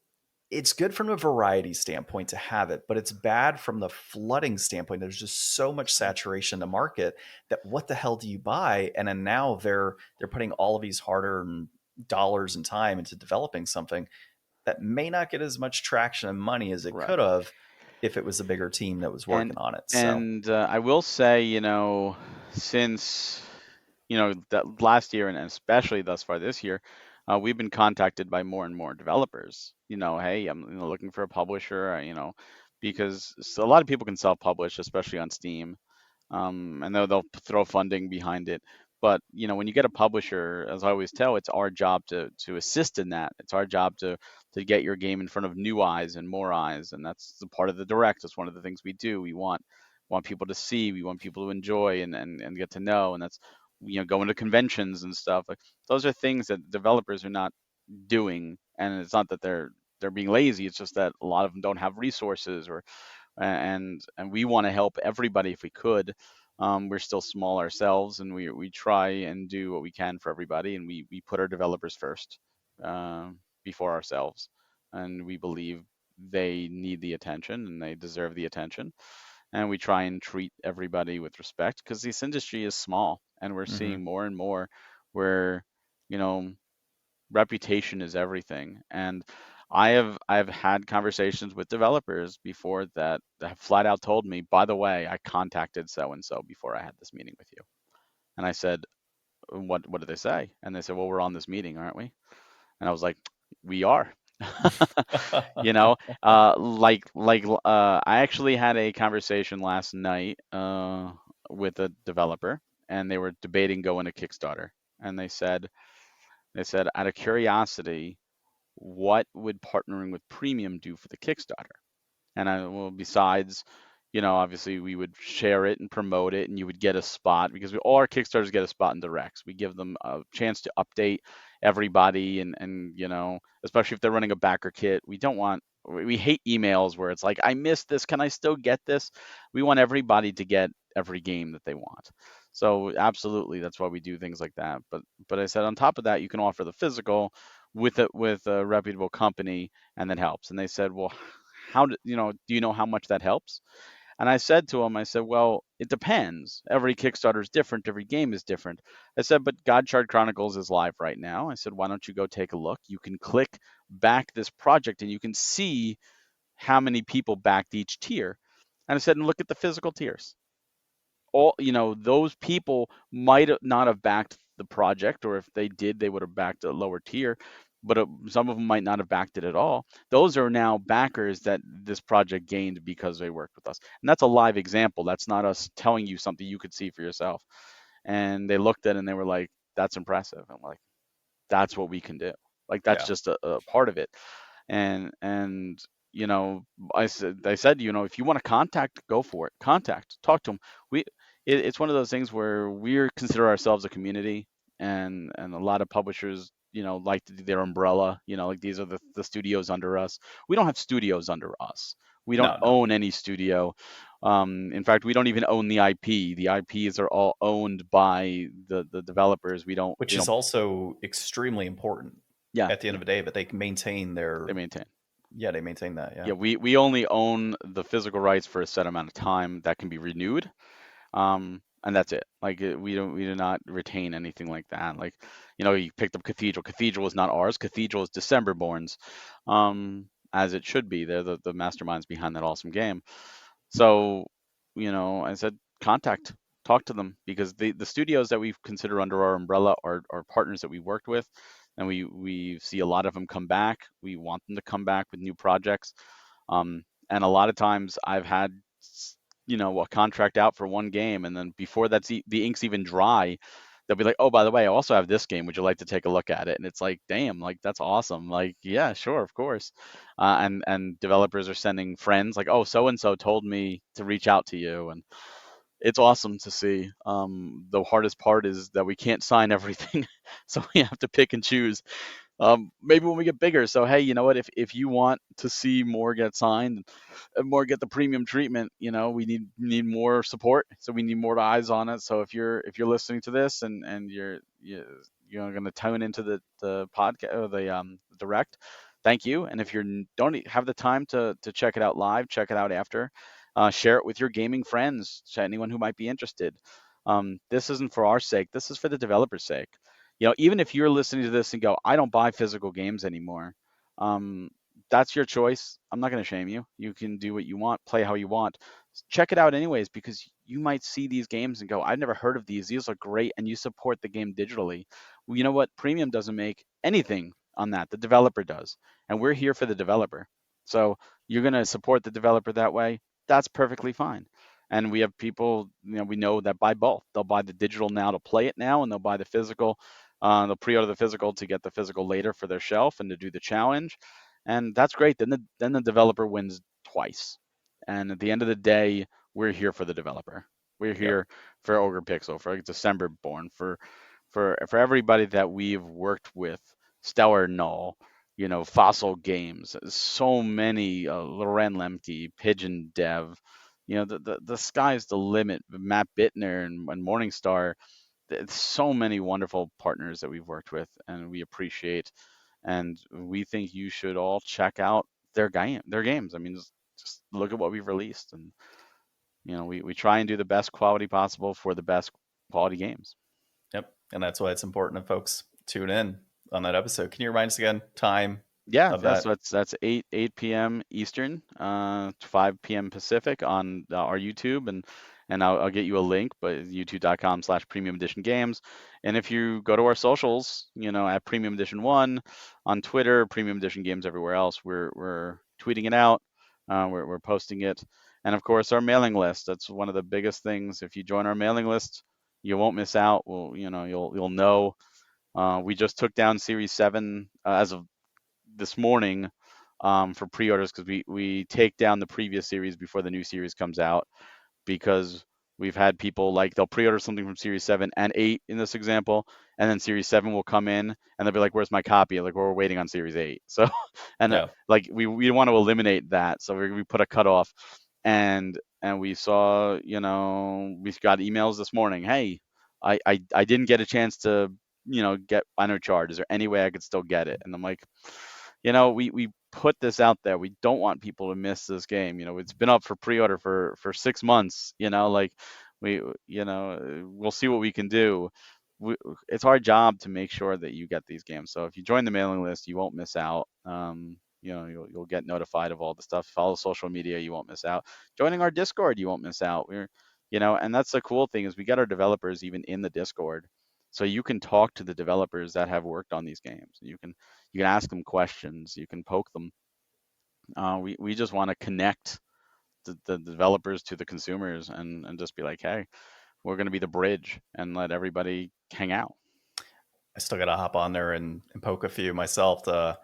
it's good from a variety standpoint to have it, but it's bad from the flooding standpoint. There's just so much saturation in the market that what the hell do you buy? And then now they're putting all of these hard-earned dollars and time into developing something that may not get as much traction and money as it could Correct. have if it was a bigger team that was And working on it. So and I will say, since that last year and especially thus far this year, we've been contacted by more and more developers. Hey, I'm looking for a publisher. Because a lot of people can self-publish, especially on Steam, and they'll throw funding behind it. But when you get a publisher, as I always tell, it's our job to assist in that. It's our job to get your game in front of new eyes and more eyes, and that's the part of the direct. It's one of the things we do. We want people to see, we want people to enjoy and get to know, and that's going to conventions and stuff. Like those are things that developers are not doing, and it's not that they're being lazy. It's just that a lot of them don't have resources, or and we want to help everybody if we could. We're still small ourselves, and we try and do what we can for everybody, and we put our developers first, before ourselves, and we believe they need the attention and they deserve the attention, and we try and treat everybody with respect because this industry is small, and we're Hmm. seeing more and more where you know reputation is everything. And I've had conversations with developers before that have flat out told me, by the way, I contacted so and so before I had this meeting with you. And I said, what did they say? And they said, well, we're on this meeting, aren't we? And I was like, we are. I actually had a conversation last night with a developer, and they were debating going to Kickstarter. And they said out of curiosity, what would partnering with Premium do for the Kickstarter? And well, besides, obviously we would share it and promote it, and you would get a spot because all our Kickstarters get a spot in directs. We give them a chance to update everybody, and especially if they're running a backer kit, we hate emails where it's like, I missed this, can I still get this? We want everybody to get every game that they want. So absolutely, that's why we do things like that. But I said on top of that, you can offer the physical with a reputable company, and that helps. And they said, well, do you know how much that helps? And I said to him, I said, well, it depends. Every Kickstarter is different. Every game is different. I said, but Godchard Chronicles is live right now. I said, why don't you go take a look? You can click back this project and you can see how many people backed each tier. And I said, and look at the physical tiers. Those people might not have backed the project, or if they did, they would have backed a lower tier, but some of them might not have backed it at all. Those are now backers that this project gained because they worked with us, and that's a live example. That's not us telling you something you could see for yourself. And they looked at it and they were like, that's impressive. I'm like, that's what we can do. Like that's Yeah. just a part of it. And you know I said, if you want to contact, go for it. Contact, talk to them. It's one of those things where we consider ourselves a community, and a lot of publishers like to do their umbrella, like these are the studios under us. We don't have studios under us. We don't No, no. own any studio. In fact, we don't even own the IP. The IPs are all owned by the developers. We Which is don't. also extremely important Yeah, at the end yeah, of the day, but they can maintain they their, maintain. yeah, they maintain that. Yeah. Yeah, we only own the physical rights for a set amount of time that can be renewed. And that's it. Like we do not retain anything like that. Like, you picked up Cathedral. Cathedral is not ours. Cathedral is December Born's, as it should be. They're the masterminds behind that awesome game. So, I said contact, talk to them, because the studios that we consider under our umbrella are partners that we worked with, and we see a lot of them come back. We want them to come back with new projects. And a lot of times I've had a contract out for one game, and then before the ink's even dry, they'll be like, oh, by the way, I also have this game, would you like to take a look at it? And it's like, damn, like that's awesome. Like, yeah, sure, of course. And developers are sending friends like, oh, so and so told me to reach out to you, and it's awesome to see. The hardest part is that we can't sign everything, so we have to pick and choose. Maybe when we get bigger. So hey, you know what? If you want to see more get signed and more get the premium treatment, we need more support. So we need more eyes on it. So if you're listening to this, and you're going to tune into the podcast or the direct, thank you. And if you don't have the time to check it out live, check it out after. Share it with your gaming friends, to anyone who might be interested. This isn't for our sake. This is for the developer's sake. Even if you're listening to this and go, I don't buy physical games anymore, um, that's your choice. I'm not going to shame you. You can do what you want, play how you want. Check it out anyways, because you might see these games and go, I've never heard of these. These are great, and you support the game digitally. Well, you know what? Premium doesn't make anything on that. The developer does, and we're here for the developer. So you're going to support the developer that way. That's perfectly fine. And we have people, we know that buy both. They'll buy the digital now to play it now, and they'll buy the physical. They'll pre-order the physical to get the physical later for their shelf and to do the challenge, and that's great. Then the developer wins twice. And at the end of the day, we're here for the developer. We're Yep. here for Ogre Pixel, for December Born, for everybody that we've worked with, Stellar Null, Fossil Games, so many, Loren Lemke, Pigeon Dev, the sky's the limit. Matt Bittner and Morningstar, so many wonderful partners that we've worked with, and we appreciate, and we think you should all check out their games. I mean, just look at what we've released, and we try and do the best quality possible for the best quality games. Yep. And that's why it's important that folks tune in on that episode. Can you remind us again time Yeah, of that? that's 8 p.m. Eastern, 5 p.m. Pacific on our YouTube, and I'll get you a link, but youtube.com/premium edition games. And if you go to our socials, at Premium Edition One on Twitter, Premium Edition Games everywhere else, we're tweeting it out, we're posting it, and of course our mailing list. That's one of the biggest things. If you join our mailing list, you won't miss out. Well, you'll know. We just took down Series 7 as of this morning, for pre-orders, because we take down the previous series before the new series comes out, because we've had people, like, they'll pre-order something from Series 7 and 8 in this example, and then Series 7 will come in and they'll be like, where's my copy? Like, we're waiting on Series 8. So, and Yeah. like, we want to eliminate that. So we put a cutoff, and we saw, we got emails this morning. Hey, I didn't get a chance to, get minor charge. Is there any way I could still get it? And I'm like, we put this out there. We don't want people to miss this game. It's been up for pre-order for 6 months. Like, we'll see what we can do. It's our job to make sure that you get these games. So if you join the mailing list, you won't miss out. You'll get notified of all the stuff. Follow social media, you won't miss out. Joining our Discord, you won't miss out. And that's the cool thing, is we got our developers even in the Discord, so you can talk to the developers that have worked on these games. You can ask them questions. You can poke them. We just want to connect the developers to the consumers, and just be like, hey, we're going to be the bridge, and let everybody hang out. I still got to hop on there and poke a few myself to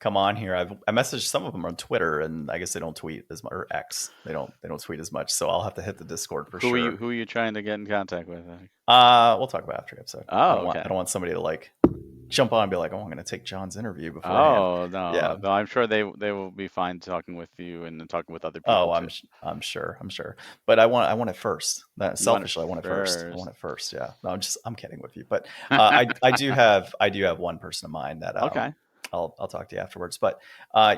come on here. I messaged some of them on Twitter, and I guess they don't tweet as much, or X. They don't tweet as much. So I'll have to hit the Discord for Who are you sure. who are you trying to get in contact with? We'll talk about after the episode. Oh, okay. I don't want somebody to like jump on and be like, oh, I'm going to take John's interview beforehand. Oh, no, Yeah. no, I'm sure they will be fine talking with you and talking with other Oh, people too. I'm sure. But I want it first. That You want it selfishly, I want it first. I first. want it first. Yeah. No, I'm kidding with you. But I do have one person in mind that Okay. I'll talk to you afterwards. But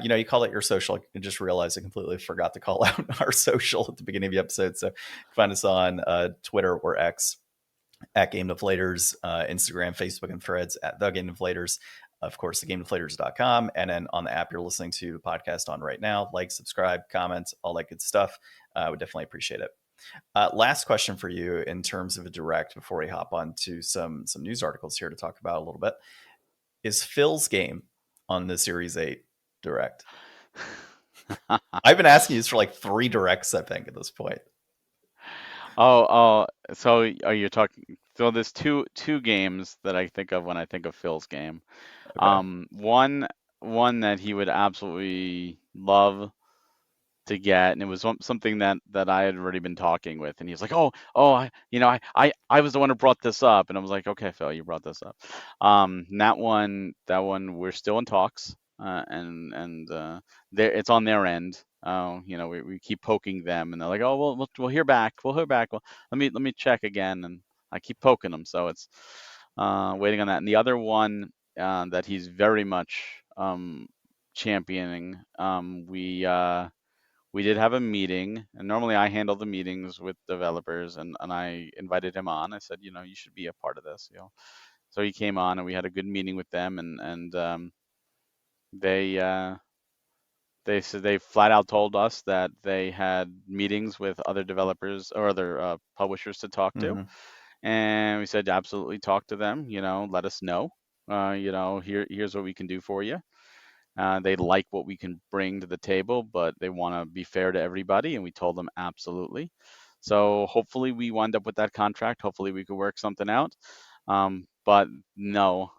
you call it your social. I just realized I completely forgot to call out our social at the beginning of the episode. So find us on Twitter or X at Game Deflators, Instagram, Facebook, and Threads at the Game Deflators. Of course, thegamedeflators.com. And then on the app you're listening to the podcast on right now, like, subscribe, comment, all that good stuff. I would definitely appreciate it. Last question for you in terms of a direct before we hop on to some news articles here to talk about a little bit. Is Phil's game on the Series 8 direct? I've been asking you this for like 3 directs, I think, at this point. Oh, so are you talking? So there's two games that I think of when I think of Phil's game. Okay. One that he would absolutely love to get, and it was something that I had already been talking with, and he was like, I was the one who brought this up, and I was like, okay, Phil, you brought this up. That one, we're still in talks, and it's on their end. We keep poking them, and they're like, oh, we'll hear back. We'll hear back. Well, let me check again, and I keep poking them, so it's waiting on that. And the other one that he's very much championing, we did have a meeting, and normally I handle the meetings with developers, and I invited him on. I said, you should be a part of this. So he came on, and we had a good meeting with them, and they said, they flat out told us that they had meetings with other developers or other publishers to talk to, Mm-hmm. and we said, absolutely, talk to them. Let us know. Here's what we can do for you. They like what we can bring to the table, but they want to be fair to everybody, and we told them absolutely. So hopefully we wind up with that contract. Hopefully we could work something out. But no,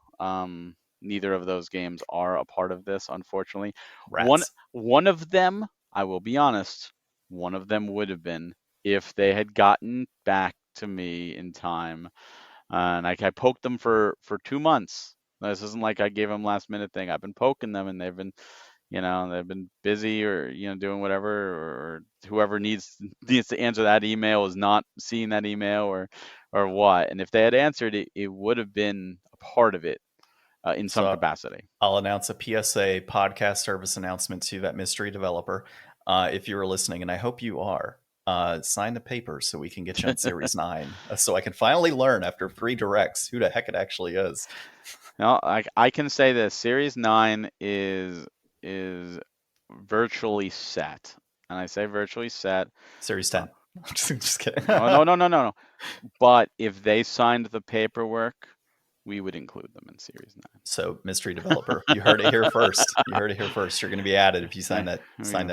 neither of those games are a part of this, unfortunately. One Rats. one of them, I will be honest, one of them would have been if they had gotten back to me in time. And I poked them for 2 months. This isn't like I gave them last minute thing. I've been poking them, and they've been busy or doing whatever, or whoever needs to answer that email is not seeing that email, or what. And if they had answered it, it would have been a part of it in some So capacity. I'll announce a PSA podcast service announcement to that mystery developer. If you were listening, and I hope you are, sign the paper so we can get you on Series 9. So I can finally learn after 3 directs who the heck it actually is. No, I can say this: Series 9 is virtually set, and I say virtually set. Series 10. Just kidding. No. But if they signed the paperwork, we would include them in Series 9. So, mystery developer, you heard it here first. You heard it here first. You're going to be added if you sign that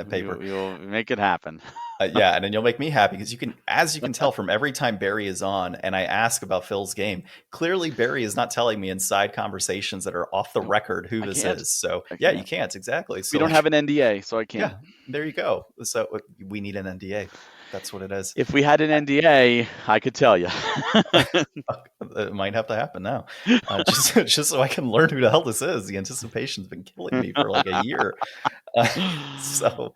paper. We will make it happen. Yeah, and then you'll make me happy because as you can tell from every time Barry is on and I ask about Phil's game, clearly Barry is not telling me in side conversations that are off the record who this is. So yeah, you can't exactly. So we don't have an NDA, so I can't. Yeah, there you go. So we need an NDA. That's what it is. If we had an NDA, I could tell you. It might have to happen now, just so I can learn who the hell this is. The anticipation's been killing me for like a year. So,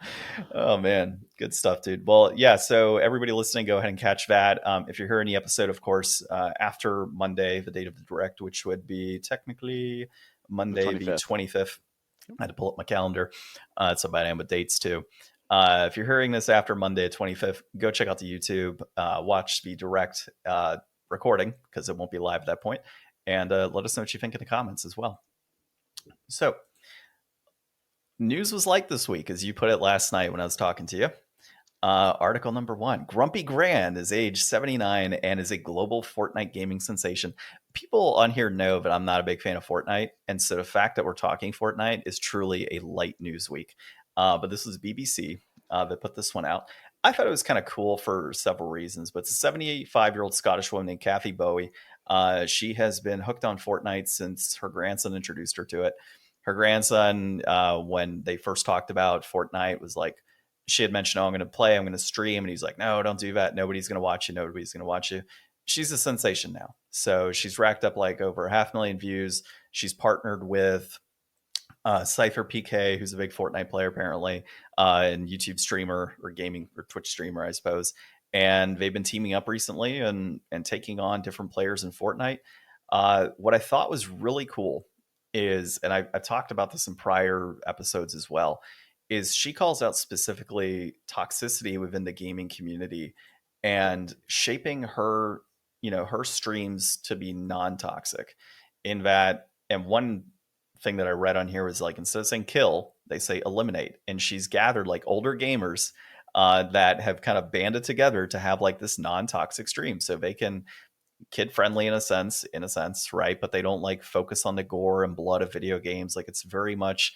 oh man, good stuff, dude. Well, yeah. So everybody listening, go ahead and catch that. If you're hearing the episode, of course, after Monday, the date of the direct, which would be technically Monday the 25th. I had to pull up my calendar. It's a bad name with dates too. If you're hearing this after Monday, 25th, go check out the YouTube, watch the direct recording because it won't be live at that point, and let us know what you think in the comments as well. So, news was like this week, as you put it last night when I was talking to you. Article number 1, Grumpy Grand is age 79 and is a global Fortnite gaming sensation. People on here know that I'm not a big fan of Fortnite, and so the fact that we're talking Fortnite is truly a light news week. But this was BBC that put this one out. I thought it was kind of cool for several reasons, but it's a 75-year-old Scottish woman named Kathy Bowie. She has been hooked on Fortnite since her grandson introduced her to it. Her grandson, when they first talked about Fortnite, was like, she had mentioned, oh, I'm going to play, I'm going to stream. And he's like, no, don't do that. Nobody's going to watch you. Nobody's going to watch you. She's a sensation now. So she's racked up like over 500,000 views. She's partnered with Cypher PK, who's a big Fortnite player apparently, and YouTube streamer or gaming or Twitch streamer, I suppose. And they've been teaming up recently and taking on different players in Fortnite. What I thought was really cool is, and I've talked about this in prior episodes as well, is she calls out specifically toxicity within the gaming community and shaping her, her streams to be non-toxic in that. And one thing that I read on here was like, instead of saying kill, they say eliminate. And she's gathered like older gamers that have kind of banded together to have like this non-toxic stream. So they can kid friendly in a sense, right? But they don't like focus on the gore and blood of video games. Like it's very much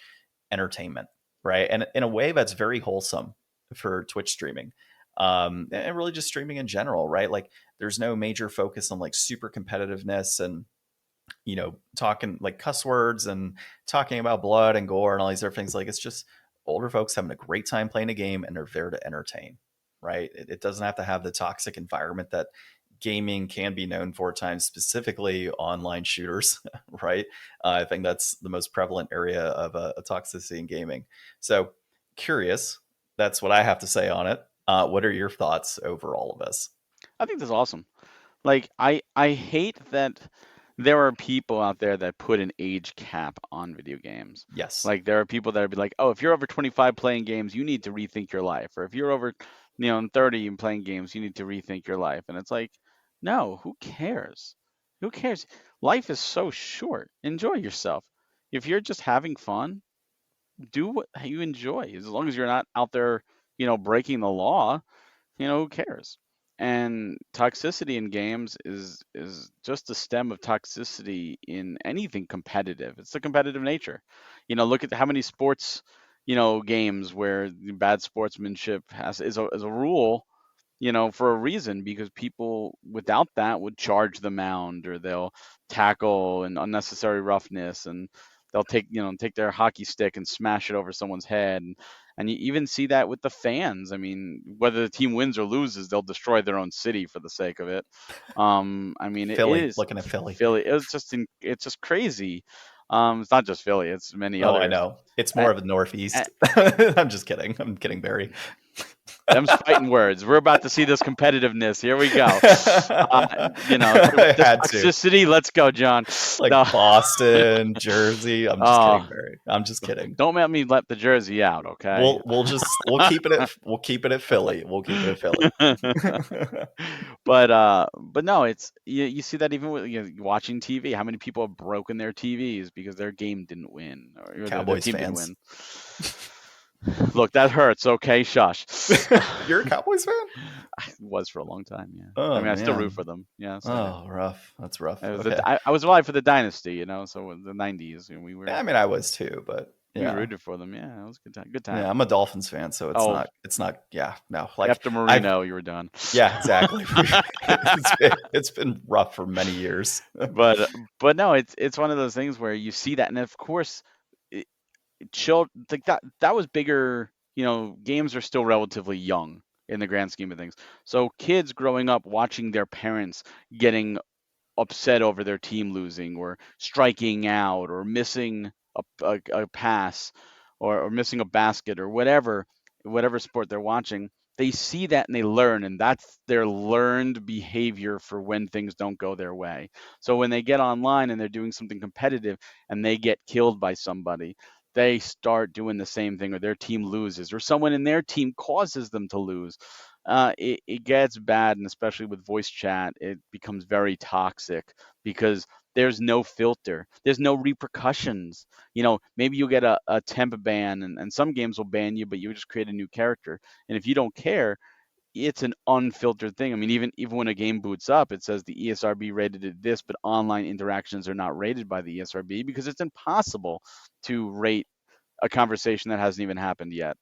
entertainment, right? And in a way that's very wholesome for Twitch streaming. And really just streaming in general, right? Like there's no major focus on like super competitiveness and talking like cuss words and talking about blood and gore and all these other things. Like it's just older folks having a great time playing a game and they're there to entertain, right? It doesn't have to have the toxic environment that gaming can be known for at times, specifically online shooters, right? I think that's the most prevalent area of a toxicity in gaming. So curious, that's what I have to say on it. What are your thoughts over all of this? I think that's awesome. Like I hate that there are people out there that put an age cap on video games. Yes. Like there are people that would be like, oh, if you're over 25 playing games, you need to rethink your life. Or if you're over, 30 and playing games, you need to rethink your life. And it's like, no, who cares? Who cares? Life is so short. Enjoy yourself. If you're just having fun, do what you enjoy. As long as you're not out there, breaking the law, who cares? And toxicity in games is just the stem of toxicity in anything competitive. It's the competitive nature. Look at how many sports, games where bad sportsmanship is a rule, for a reason, because people without that would charge the mound, or they'll tackle and unnecessary roughness, and they'll take their hockey stick and smash it over someone's head. And you even see that with the fans. I mean, whether the team wins or loses, they'll destroy their own city for the sake of it. I mean, it Philly, is looking at Philly. Philly. It's just crazy. It's not just Philly; it's many Oh, I others. know. It's Uh, more of a uh, Northeast. I'm just kidding. I'm kidding, Barry. Them's fighting words. We're about to see this competitiveness. Here we go. I The had to. toxicity. Let's go, John. Like No. Boston, Jersey. I'm just kidding, Oh, Barry. I'm just kidding. don't let me let the jersey out, okay? We'll keep it at Philly. We'll keep it at Philly. But no, it's you see that even with watching TV. How many people have broken their TVs because their game didn't win, or their Cowboys team didn't fans. win? Look, that hurts. Okay, shush. You're a Cowboys fan? I was for a long time, yeah. Oh, I mean, I still root man. for them. Yeah. So Oh, rough. That's rough. it was Okay. I was alive for the dynasty, so in the '90s, and I mean, I was too, but we yeah. rooted for them. Yeah, it was a good time. Good time. Yeah, I'm a Dolphins fan, so Oh, it's not. Yeah, no. Like after Marino, you were done. yeah, exactly. It's been rough for many years. But no, it's one of those things where you see that, and of course, like that was bigger. Games are still relatively young in the grand scheme of things. So kids growing up watching their parents getting upset over their team losing, or striking out, or missing a pass, or missing a basket, or whatever sport they're watching, they see that and they learn, and that's their learned behavior for when things don't go their way. So when they get online and they're doing something competitive and they get killed by somebody, they start doing the same thing, or their team loses, or someone in their team causes them to lose. It gets bad, and especially with voice chat, it becomes very toxic, because there's no filter, there's no repercussions. Maybe you get a temp ban, and some games will ban you, but you just create a new character. And if you don't care, it's an unfiltered thing. I mean, even when a game boots up, it says the ESRB rated it this, but online interactions are not rated by the ESRB, because it's impossible to rate a conversation that hasn't even happened yet.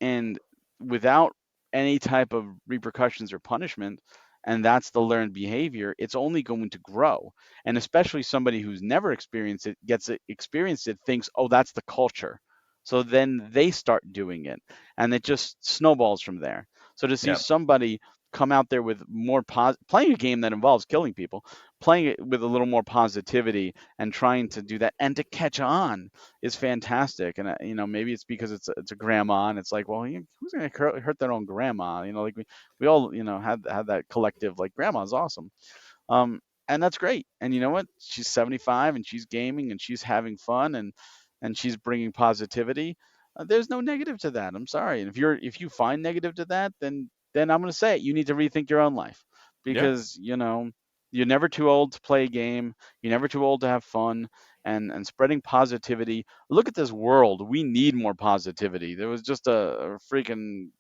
And without any type of repercussions or punishment, and that's the learned behavior, it's only going to grow. And especially somebody who's never experienced it, experienced it, thinks, oh, that's the culture. So then they start doing it, and it just snowballs from there. So to see Yeah. somebody come out there with more playing a game that involves killing people, playing it with a little more positivity, and trying to do that and to catch on, is fantastic. And maybe it's because it's a grandma, and it's like, well, who's going to hurt their own grandma? Like we all had that collective, like, grandma's awesome. And that's great. And you know what? She's 75 and she's gaming and she's having fun, and she's bringing positivity. There's no negative to that. I'm sorry. And if you find negative to that, then I'm going to say it. You need to rethink your own life, Yeah. because you're never too old to play a game. You're never too old to have fun, and spreading positivity. Look at this world. We need more positivity. There was just a freaking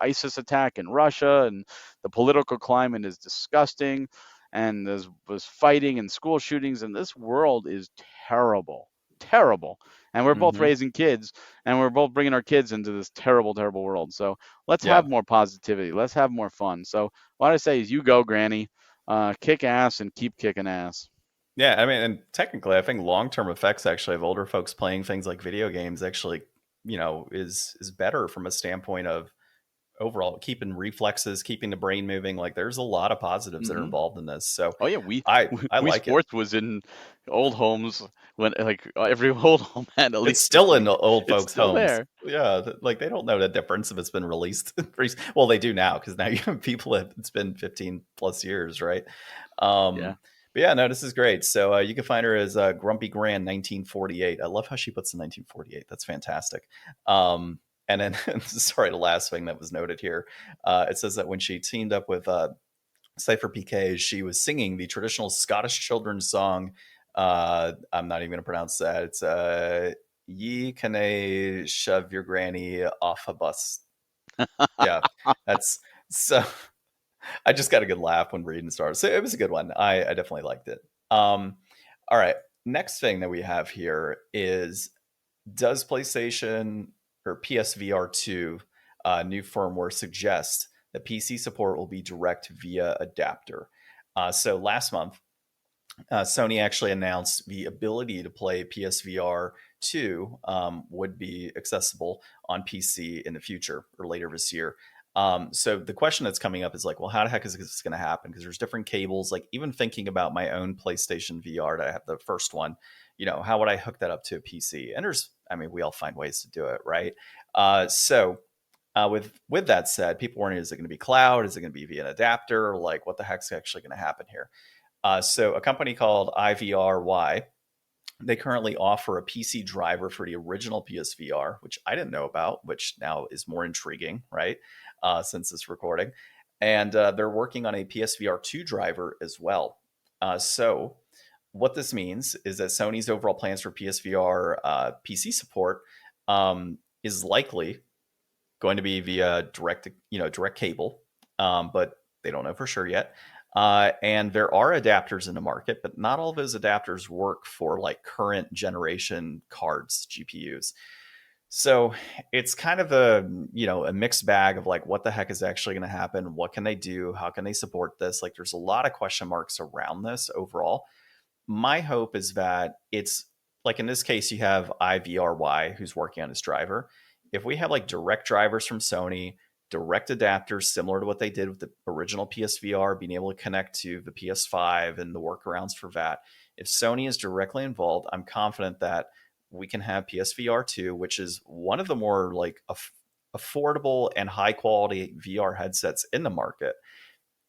ISIS attack in Russia, and the political climate is disgusting, and there was fighting and school shootings, and this world is terrible, terrible. And we're both Hmm. raising kids, and we're both bringing our kids into this terrible, terrible world. So let's Yeah. have more positivity. Let's have more fun. So what I say is, you go, Granny, kick ass and keep kicking ass. Yeah. I mean, and technically, I think long-term effects actually of older folks playing things like video games actually, is better from a standpoint of overall keeping reflexes, keeping the brain moving. Like, there's a lot of positives that are Hmm. involved in this. So Oh yeah, we I we like it. Sports was in old homes, when like every old home had at It's least still in old it's folks' still homes. there. Yeah, like they don't know the difference if it's been released. Well, they do now, because now you have people that it's been 15 plus years, right? Yeah. But yeah, no, this is great. So you can find her as Grumpy Grand 1948. I love how she puts the 1948. That's fantastic. And then, sorry, the last thing that was noted here, it says that when she teamed up with Cypher PK, she was singing the traditional Scottish children's song. I'm not even going to pronounce that. It's "Ye Canna Shove Your Granny Off a Bus." Yeah, that's so. I just got a good laugh when reading stars. So it was a good one. I definitely liked it. All right. Next thing that we have here is, does PlayStation or PSVR2 new firmware suggest the PC support will be direct via adapter. So last month, Sony actually announced the ability to play PSVR 2 would be accessible on PC in the future or later this year. So the question that's coming up is like, well, how the heck is this going to happen? Because there's different cables. Like even thinking about my own PlayStation VR, that I have the first one, how would I hook that up to a PC? And we all find ways to do it, right? With that said, people wondering, is it going to be cloud? Is it going to be via an adapter? Like, what the heck's actually going to happen here? So a company called IVRY, they currently offer a PC driver for the original PSVR, which I didn't know about, which now is more intriguing, right? Since this recording. And they're working on a PSVR 2 driver as well. So what this means is that Sony's overall plans for PSVR PC support is likely going to be via direct cable, but they don't know for sure yet. And there are adapters in the market, but not all of those adapters work for like current generation cards, GPUs. So it's kind of a mixed bag of like, what the heck is actually going to happen? What can they do? How can they support this? Like, there's a lot of question marks around this overall. My hope is that it's like, in this case, you have IVRY who's working on his driver. If we have like direct drivers from Sony, direct adapters similar to what they did with the original PSVR, being able to connect to the PS5 and the workarounds for that. If Sony is directly involved, I'm confident that we can have PSVR 2, which is one of the more like affordable and high quality VR headsets in the market.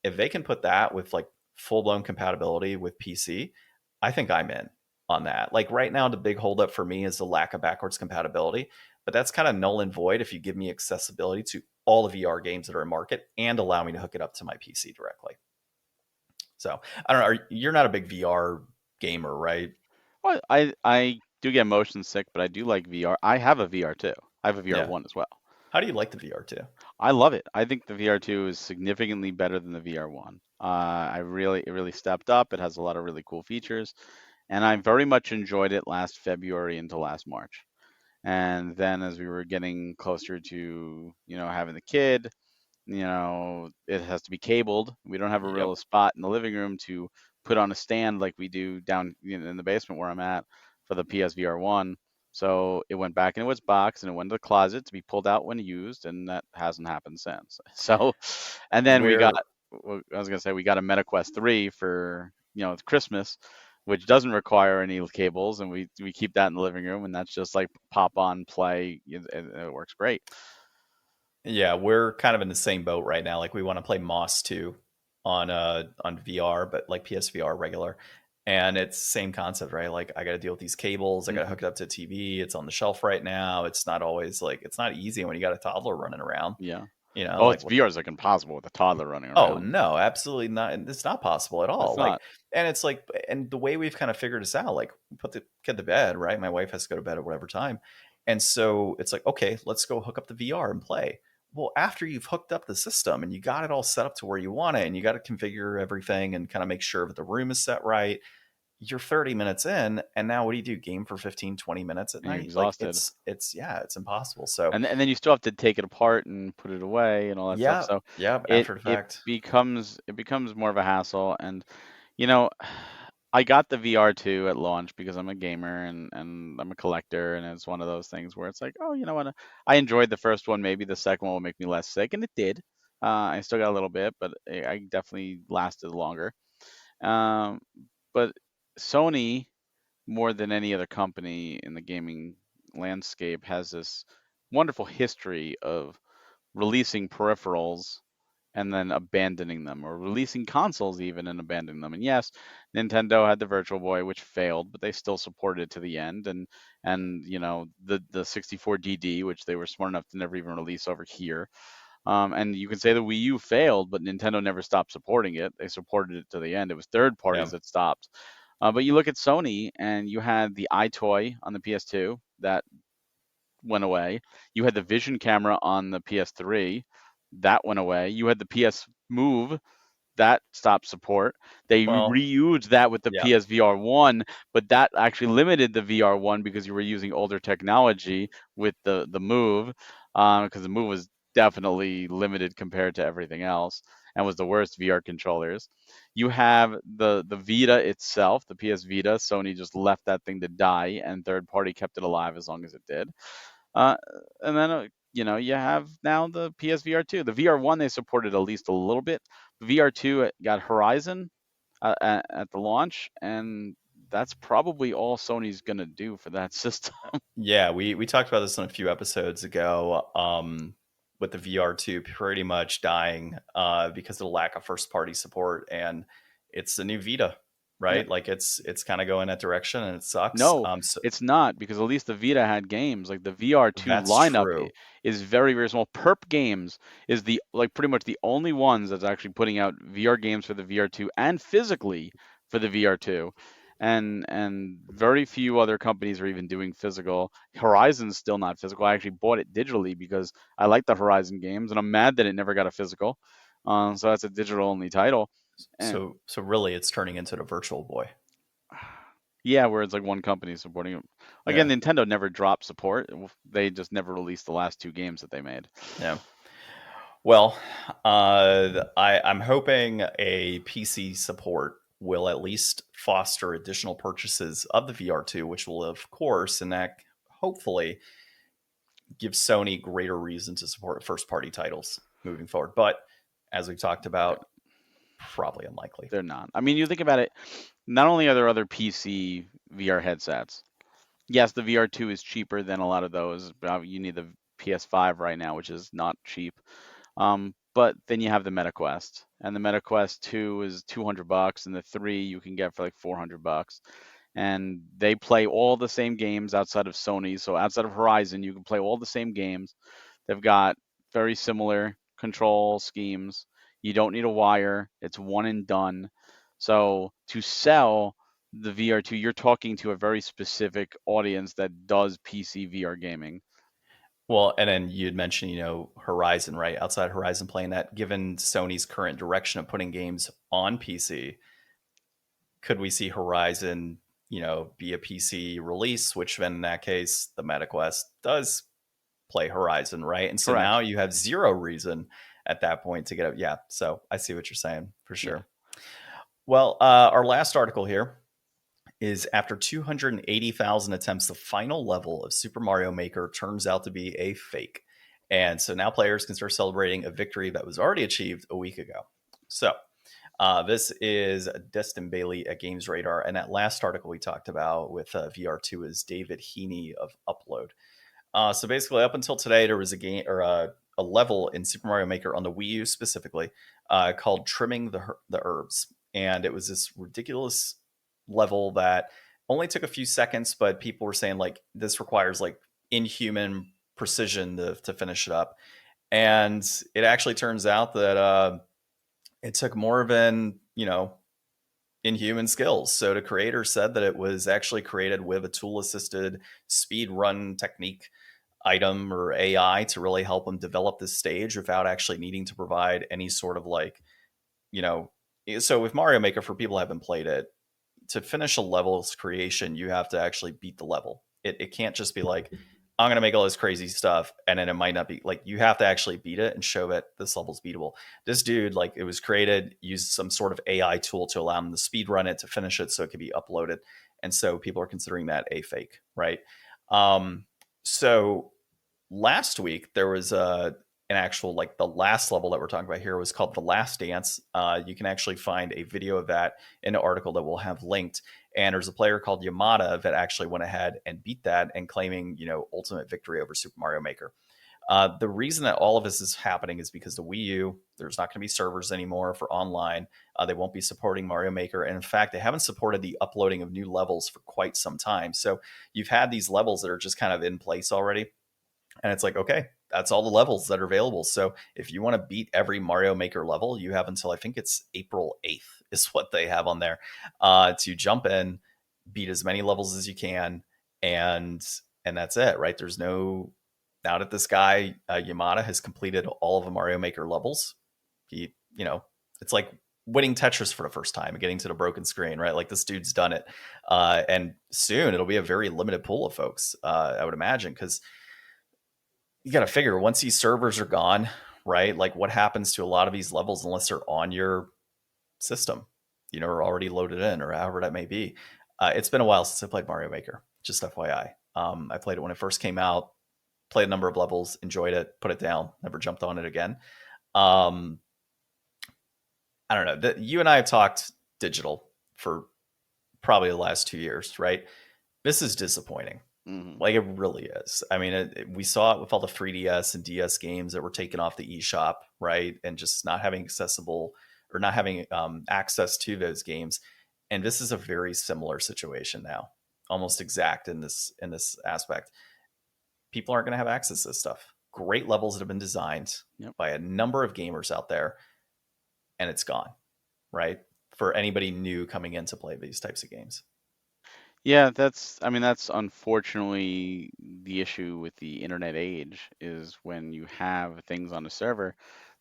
If they can put that with like full blown compatibility with PC, I think I'm in on that. Like right now, the big holdup for me is the lack of backwards compatibility, but that's kind of null and void if you give me accessibility to all the VR games that are in market and allow me to hook it up to my PC directly. So I don't know. You're not a big VR gamer, right? Well, I do get motion sick, but I do like VR. I have a VR2. I have a VR1 as well. How do you like the VR2? I love it. I think the VR2 is significantly better than the VR1. It really stepped up. It has a lot of really cool features, and I very much enjoyed it last February into last March. And then as we were getting closer to, having the kid, it has to be cabled. We don't have a real spot in the living room to put on a stand like we do down in the basement where I'm at for the PSVR1. So it went back into its box and it went to the closet to be pulled out when used, and that hasn't happened since. So, and then we got a MetaQuest 3 for, it's Christmas, which doesn't require any cables, and we keep that in the living room, and that's just like pop on, play. It works great. Yeah, we're kind of in the same boat right now. Like we want to play Moss 2 on VR, but like PSVR regular. And it's same concept, right? Like I got to deal with these cables. I got to hook it up to TV. It's on the shelf right now. It's not always like, it's not easy when you got a toddler running around. Yeah. Like, VR is like impossible with a toddler running around. Oh no, absolutely not. It's not possible at all. And it's like, and the way we've kind of figured this out, like put the kid to bed, right? My wife has to go to bed at whatever time. And so it's like, okay, let's go hook up the VR and play. Well, after you've hooked up the system and you got it all set up to where you want it, and you got to configure everything and kind of make sure that the room is set right, you're 30 minutes in, and now what do? Game for 15, 20 minutes at night? You're exhausted. Like it's impossible. So and then you still have to take it apart and put it away and all that stuff. So after the fact, it becomes more of a hassle. And I got the VR2 at launch because I'm a gamer and I'm a collector, and it's one of those things where it's like, oh, you know what? I enjoyed the first one. Maybe the second one will make me less sick, and it did. I still got a little bit, but I definitely lasted longer. But Sony, more than any other company in the gaming landscape, has this wonderful history of releasing peripherals and then abandoning them, or releasing consoles even and abandoning them. And yes, Nintendo had the Virtual Boy, which failed, but they still supported it to the end. And the 64DD, which they were smart enough to never even release over here. And you can say the Wii U failed, but Nintendo never stopped supporting it. They supported it to the end. It was third parties that stopped. But you look at Sony, and you had the iToy on the PS2 that went away. You had the Vision camera on the PS3 that went away. You had the PS Move that stopped support. They reused that with the PSVR1, but that actually limited the VR1 because you were using older technology with the Move, because the Move was definitely limited compared to everything else and was the worst VR controllers. You have the Vita itself, the PS Vita. Sony just left that thing to die, and third party kept it alive as long as it did. Uh, and then you have now the PSVR2. The VR1 they supported at least a little bit. VR2 got Horizon at the launch, and that's probably all Sony's gonna do for that system. Yeah, we talked about this on a few episodes ago. With the VR2 pretty much dying because of the lack of first party support, and it's the new Vita, Yeah. right? Like it's kind of going that direction, and it sucks. No, So it's not because at least the Vita had games. Like the VR2 that's lineup true. is very, very small. Perp Games is the like pretty much the only ones that's actually putting out VR games for the VR2 and physically for the VR2. And very few other companies are even doing physical. Horizon's still not physical. I actually bought it digitally because I like the Horizon games, and I'm mad that it never got a physical. So that's a digital only title. And So really, it's turning into the Virtual Boy. yeah, where it's like one company supporting it. Again, Yeah, Nintendo never dropped support. They just never released the last two games that they made. yeah. Well, I'm hoping a PC support will at least foster additional purchases of the VR2, which will, of course, and that hopefully gives Sony greater reason to support first party titles moving forward. But as we've talked about, probably unlikely. They're not. I mean, you think about it, not only are there other PC VR headsets, yes, the VR2 is cheaper than a lot of those. You need the PS5 right now, which is not cheap. But then you have the MetaQuest, and the MetaQuest 2 is $200, and the 3 you can get for like $400. And they play all the same games outside of Sony. So outside of Horizon, you can play all the same games. They've got very similar control schemes. You don't need a wire. It's one and done. So to sell the VR2, you're talking to a very specific audience that does PC VR gaming. Well, and then you'd mentioned, Horizon, right? Outside Horizon playing that, given Sony's current direction of putting games on PC, could we see Horizon, be a PC release, which then in that case, the MetaQuest does play Horizon, right? And so now Correct. you have zero reason at that point to get up. Yeah. So I see what you're saying for Yeah. sure. Well, our last article here is after 280,000 attempts, the final level of Super Mario Maker turns out to be a fake. And so now players can start celebrating a victory that was already achieved a week ago. So this is Destin Bailey at Games Radar. And that last article we talked about with VR2 is David Heaney of Upload. So basically, up until today, there was a game or a level in Super Mario Maker on the Wii U specifically called "Trimming the Herbs," and it was this ridiculous level that only took a few seconds, but people were saying like this requires like inhuman precision to finish it up, and it actually turns out that it took more than inhuman skills. So the creator said that it was actually created with a tool assisted speed run technique item or AI to really help them develop this stage without actually needing to provide any sort of like, you know, so with Mario Maker, for people who haven't played it, to finish a level's creation, you have to actually beat the level. It can't just be like, I'm going to make all this crazy stuff. And then it might not be like, you have to actually beat it and show that this level's beatable. This dude, like it was created, used some sort of AI tool to allow him to speed run it, to finish it so it could be uploaded. And so people are considering that a fake, right? So last week there was an actual like the last level that we're talking about here was called The Last Dance. You can actually find a video of that in an article that we'll have linked. And there's a player called Yamada that actually went ahead and beat that and claiming, ultimate victory over Super Mario Maker. The reason that all of this is happening is because the Wii U, there's not going to be servers anymore for online. They won't be supporting Mario Maker. And in fact, they haven't supported the uploading of new levels for quite some time. So you've had these levels that are just kind of in place already. And it's like, okay, that's all the levels that are available. So if you want to beat every Mario Maker level, you have until I think it's April 8th is what they have on there to jump in, beat as many levels as you can, and that's it, right? There's no, now that this guy Yamada has completed all of the Mario Maker levels, he, it's like winning Tetris for the first time and getting to the broken screen, right? Like this dude's done it, and soon it'll be a very limited pool of folks, I would imagine, because you got to figure once these servers are gone, right? Like what happens to a lot of these levels unless they're on your system, or already loaded in or however that may be. It's been a while since I played Mario Maker, just FYI. I played it when it first came out, played a number of levels, enjoyed it, put it down, never jumped on it again. Um, I don't know. You and I have talked digital for probably the last 2 years, right? This is disappointing. Hmm. Like it really is. I mean, we saw it with all the 3DS and DS games that were taken off the eShop, right? And just not having accessible or not having access to those games. And this is a very similar situation now, almost exact in this aspect. People aren't going to have access to this stuff. Great levels that have been designed Yep. by a number of gamers out there, and it's gone, right? For anybody new coming in to play these types of games. Yeah, I mean, that's unfortunately the issue with the internet age is when you have things on a server,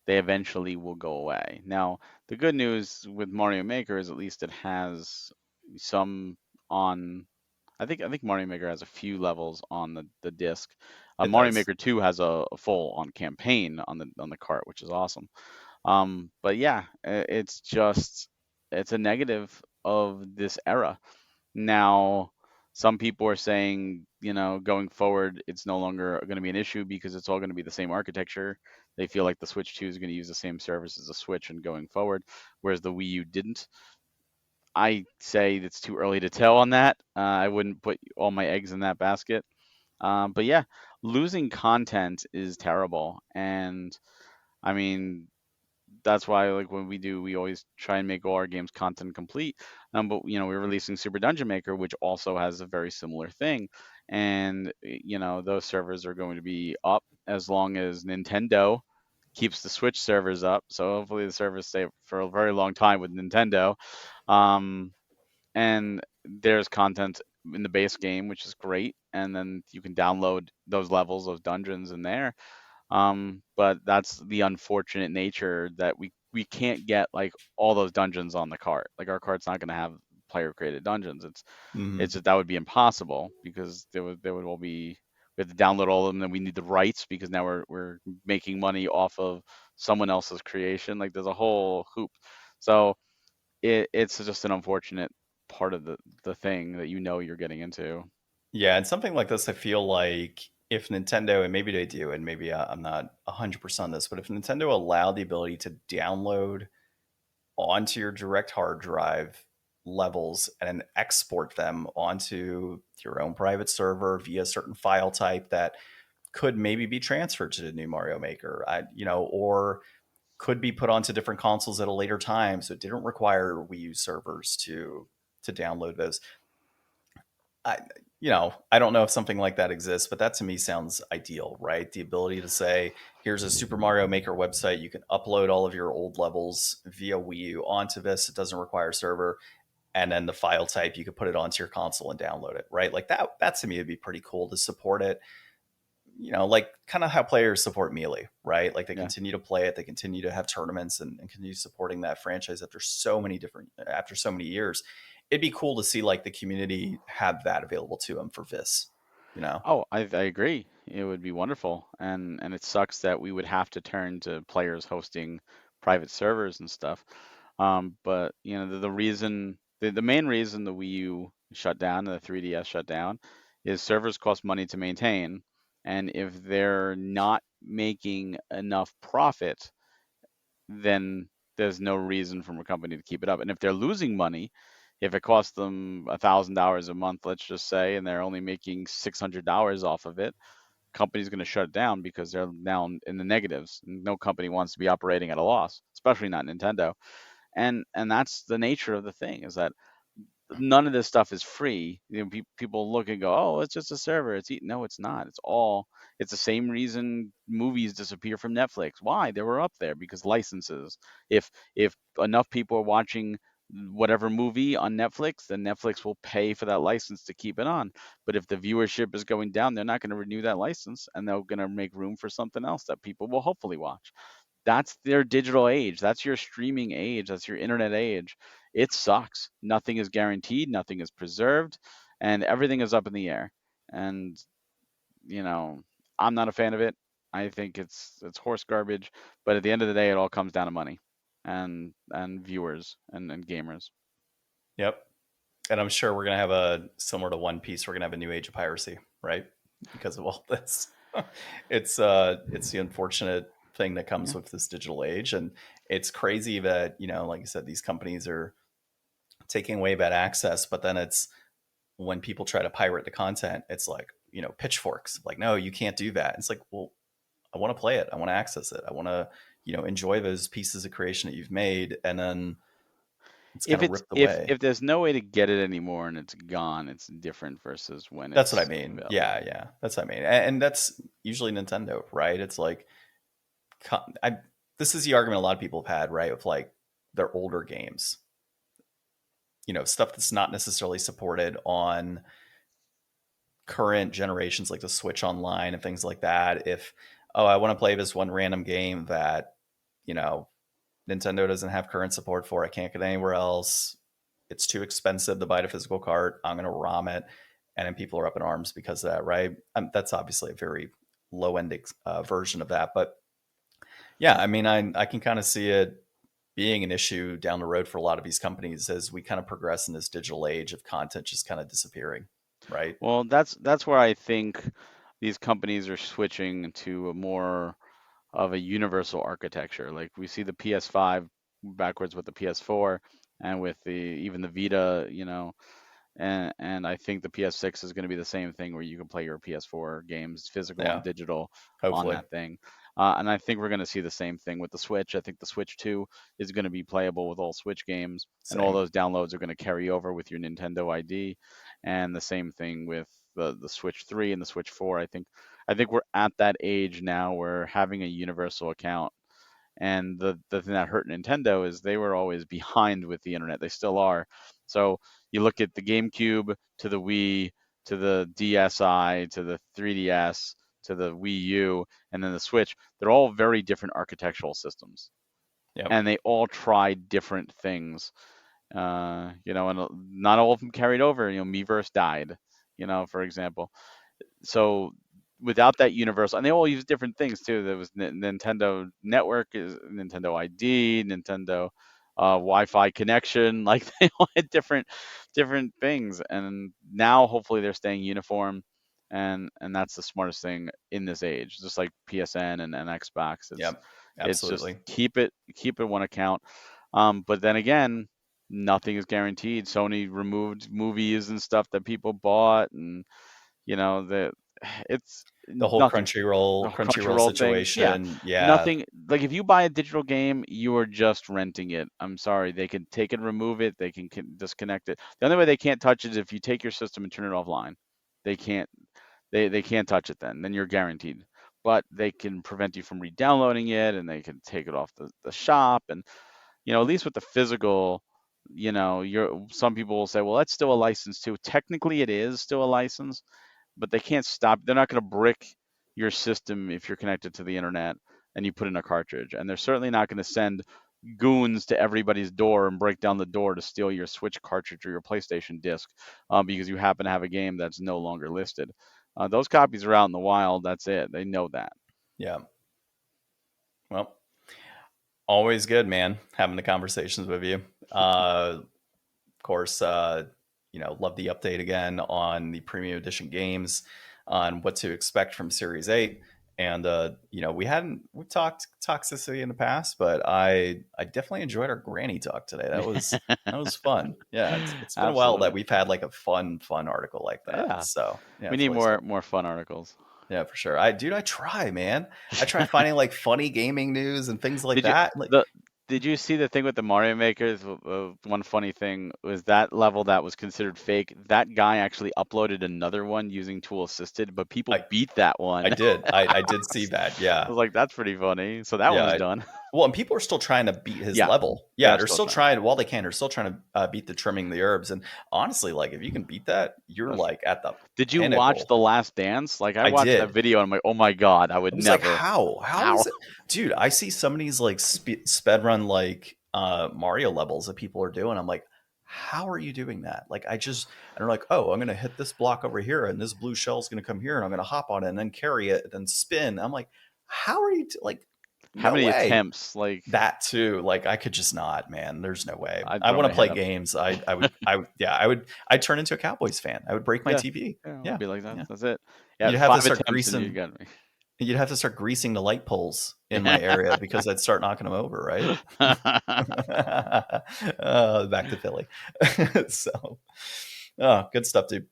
they eventually will go away. Now, the good news with Mario Maker is at least it has some on, I think Mario Maker has a few levels on the disc. It Mario does. Maker 2 has a full on campaign on the cart, which is awesome. But yeah, it's a negative of this era. Now, some people are saying, going forward, it's no longer going to be an issue because it's all going to be the same architecture. They feel like the Switch 2 is going to use the same service as the Switch and going forward, whereas the Wii U didn't. I say it's too early to tell on that. I wouldn't put all my eggs in that basket. But yeah, losing content is terrible. And I mean, that's why like when we always try and make all our games content complete. But we're releasing Super Dungeon Maker, which also has a very similar thing, and those servers are going to be up as long as Nintendo keeps the Switch servers up. So hopefully the servers stay for a very long time with Nintendo. Um, and there's content in the base game, which is great, and then you can download those levels, those dungeons in there. But that's the unfortunate nature that we can't get like all those dungeons on the cart. Like our cart's not going to have player created dungeons. It's Mm-hmm. just that would be impossible because there would all be we have to download all of them. And then we need the rights because now we're making money off of someone else's creation. Like there's a whole hoop. So it's just an unfortunate part of the thing that you're getting into. Yeah, and something like this, I feel like if Nintendo, and maybe they do, and maybe I'm not 100% on this, but if Nintendo allowed the ability to download onto your direct hard drive levels and then export them onto your own private server via a certain file type that could maybe be transferred to the new Mario Maker, or could be put onto different consoles at a later time, so it didn't require Wii U servers to download those. I I don't know if something like that exists, but that to me sounds ideal, right? The ability to say, here's a Super Mario Maker website, you can upload all of your old levels via Wii U onto this. It doesn't require a server, and then the file type you could put it onto your console and download it, right? Like that to me would be pretty cool to support it. Like kind of how players support Melee, right? Like they Yeah. continue to play it, they continue to have tournaments and continue supporting that franchise after so many years. It'd be cool to see like the community have that available to them for this, you know? Oh, I agree. It would be wonderful, and it sucks that we would have to turn to players hosting private servers and stuff. But the main reason the Wii U shut down and the 3DS shut down is servers cost money to maintain, and if they're not making enough profit, then there's no reason for a company to keep it up. And if they're losing money, if it costs them $1,000 a month, let's just say, and they're only making $600 off of it, company's going to shut it down because they're now in the negatives. No company wants to be operating at a loss, especially not Nintendo. And that's the nature of the thing is that none of this stuff is free. People look and go, "Oh, it's just a server. No, it's not. It's the same reason movies disappear from Netflix. Why? They were up there because licenses. If enough people are watching whatever movie on Netflix, then Netflix will pay for that license to keep it on. But if the viewership is going down, they're not going to renew that license and they're going to make room for something else that people will hopefully watch. That's their digital age. That's your streaming age. That's your internet age. It sucks. Nothing is guaranteed, nothing is preserved, and everything is up in the air. And, you know, I'm not a fan of it. I think it's horse garbage. But at the end of the day, it all comes down to money and viewers and gamers. Yep. And I'm sure we're gonna have a similar to One Piece. We're gonna have a new age of piracy, right? Because of all this. It's the unfortunate thing that comes Yeah. with this digital age, and it's crazy that like I said, these companies are taking away that access. But then it's when people try to pirate the content, it's like pitchforks. Like, no, you can't do that. It's like, well, I want to play it. I want to access it. I want to enjoy those pieces of creation that you've made, and then it's kind If of it's ripped away. if there's no way to get it anymore and it's gone, it's different versus when That's what I it's mean. available. Yeah, that's what I mean. And that's usually Nintendo, right? It's like, this is the argument a lot of people have had, right? With like their older games, stuff that's not necessarily supported on current generations, like the Switch Online and things like that. If, oh, I want to play this one random game that, you know, Nintendo doesn't have current support for, I can't get anywhere else. It's too expensive to buy a physical cart. I'm going to ROM it. And then people are up in arms because of that, right? That's obviously a very low end version of that. But yeah, I mean, I can kind of see it being an issue down the road for a lot of these companies as we kind of progress in this digital age of content just kind of disappearing, right? Well, that's where I think these companies are switching to a more of a universal architecture. Like we see the PS5 backwards with the PS4 and with the even the Vita, and I think the PS6 is going to be the same thing where you can play your PS4 games, physical and Yeah, digital, on hopefully. that thing. And I think we're going to see the same thing with the Switch. I think the Switch 2 is going to be playable with all Switch games, and all Same. those downloads are going to carry over with your Nintendo ID. And the same thing with the Switch 3 and the Switch 4. I think we're at that age now where having a universal account, and the thing that hurt Nintendo is they were always behind with the internet. They still are. So you look at the GameCube to the Wii to the DSi to the 3DS to the Wii U and then the Switch. They're all very different architectural systems, Yep. and they all tried different things. And not all of them carried over. Miiverse died. For example. So without that universal, and they all use different things too. There was Nintendo Network, is Nintendo ID, Nintendo Wi-Fi connection. Like they all had different things, and now hopefully they're staying uniform, and that's the smartest thing in this age. Just like PSN and Xbox, Yep. it's just Absolutely. keep it one account. But then again, nothing is guaranteed. Sony removed movies and stuff that people bought, and that it's The whole nothing. The Crunchyroll Crunchyroll thing, yeah, situation. Yeah. nothing. Like if you buy a digital game, you are just renting it. I'm sorry, they can take and remove it. They can disconnect it. The only way they can't touch it is if you take your system and turn it offline. They can't. They can't touch it then. Then you're guaranteed. But they can prevent you from re-downloading it, and they can take it off the shop. And at least with the physical, some people will say, well, that's still a license too. Technically, it is still a license, but they can't stop. They're not going to brick your system if you're connected to the internet and you put in a cartridge. And they're certainly not going to send goons to everybody's door and break down the door to steal your Switch cartridge or your PlayStation disc because you happen to have a game that's no longer listed. Those copies are out in the wild. That's it. They know that. Yeah. Well, always good, man, having the conversations with you. Of course, love the update again on the premium edition games, on what to expect from Series 8. And we've talked toxicity in the past, but I definitely enjoyed our granny talk today. That was fun. Yeah, it's been a while that Absolutely. we've had like a fun article like that. Yeah. So yeah, We it's need always good. more fun articles. Yeah, for sure. I try, man. I try finding like funny gaming news and things like Did you that. Like, the did you see the thing with the Mario makers? One funny thing was that level that was considered fake. That guy actually uploaded another one using tool assisted, but people I beat that I one. did. I did see that. I Yeah. was like, that's pretty funny. So that one Yeah. was done. Well, and people are still trying to beat his Yeah, level. Yeah, they're they're still still trying. trying while they can. They're still trying to beat the trimming the herbs. And honestly, like if you can beat that, you're That's- like at the Did you watch pinnacle. The Last Dance? Like I I watched that did. video and I'm like, oh my God, I would I was like, never. how How? is it, dude? I see some of these like sped run like Mario levels that people are doing. I'm like, how are you doing that? Like, and they're like, oh, I'm gonna hit this block over here, and this blue shell is gonna come here, and I'm gonna hop on it, and then carry it, and then spin. I'm like, how are you like? How No many way. attempts? Like, That too. Like I could just not, man. There's no way. I'd I throw want my to play head up. games. I'd turn into a Cowboys fan. I would break my Yeah, TV. yeah, I'd Yeah. be like that. Yeah. That's it. Yeah, You'd have to 5 start attempts and you greasing. got me. You'd have to start greasing the light poles in my area because I'd start knocking them over, right? Back to Philly. So, oh, good stuff, dude.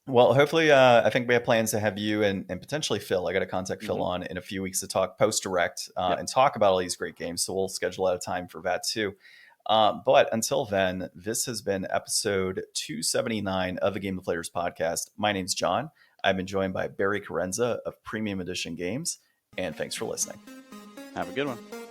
Well, hopefully, I think we have plans to have you and potentially Phil. I got to contact Phil hmm on in a few weeks to talk post direct Yep. and talk about all these great games. So we'll schedule out a time for that too. But until then, this has been episode 279 of the Game Deflators Podcast. My name's John. I've been joined by Barry Carenza of Premium Edition Games, and thanks for listening. Have a good one.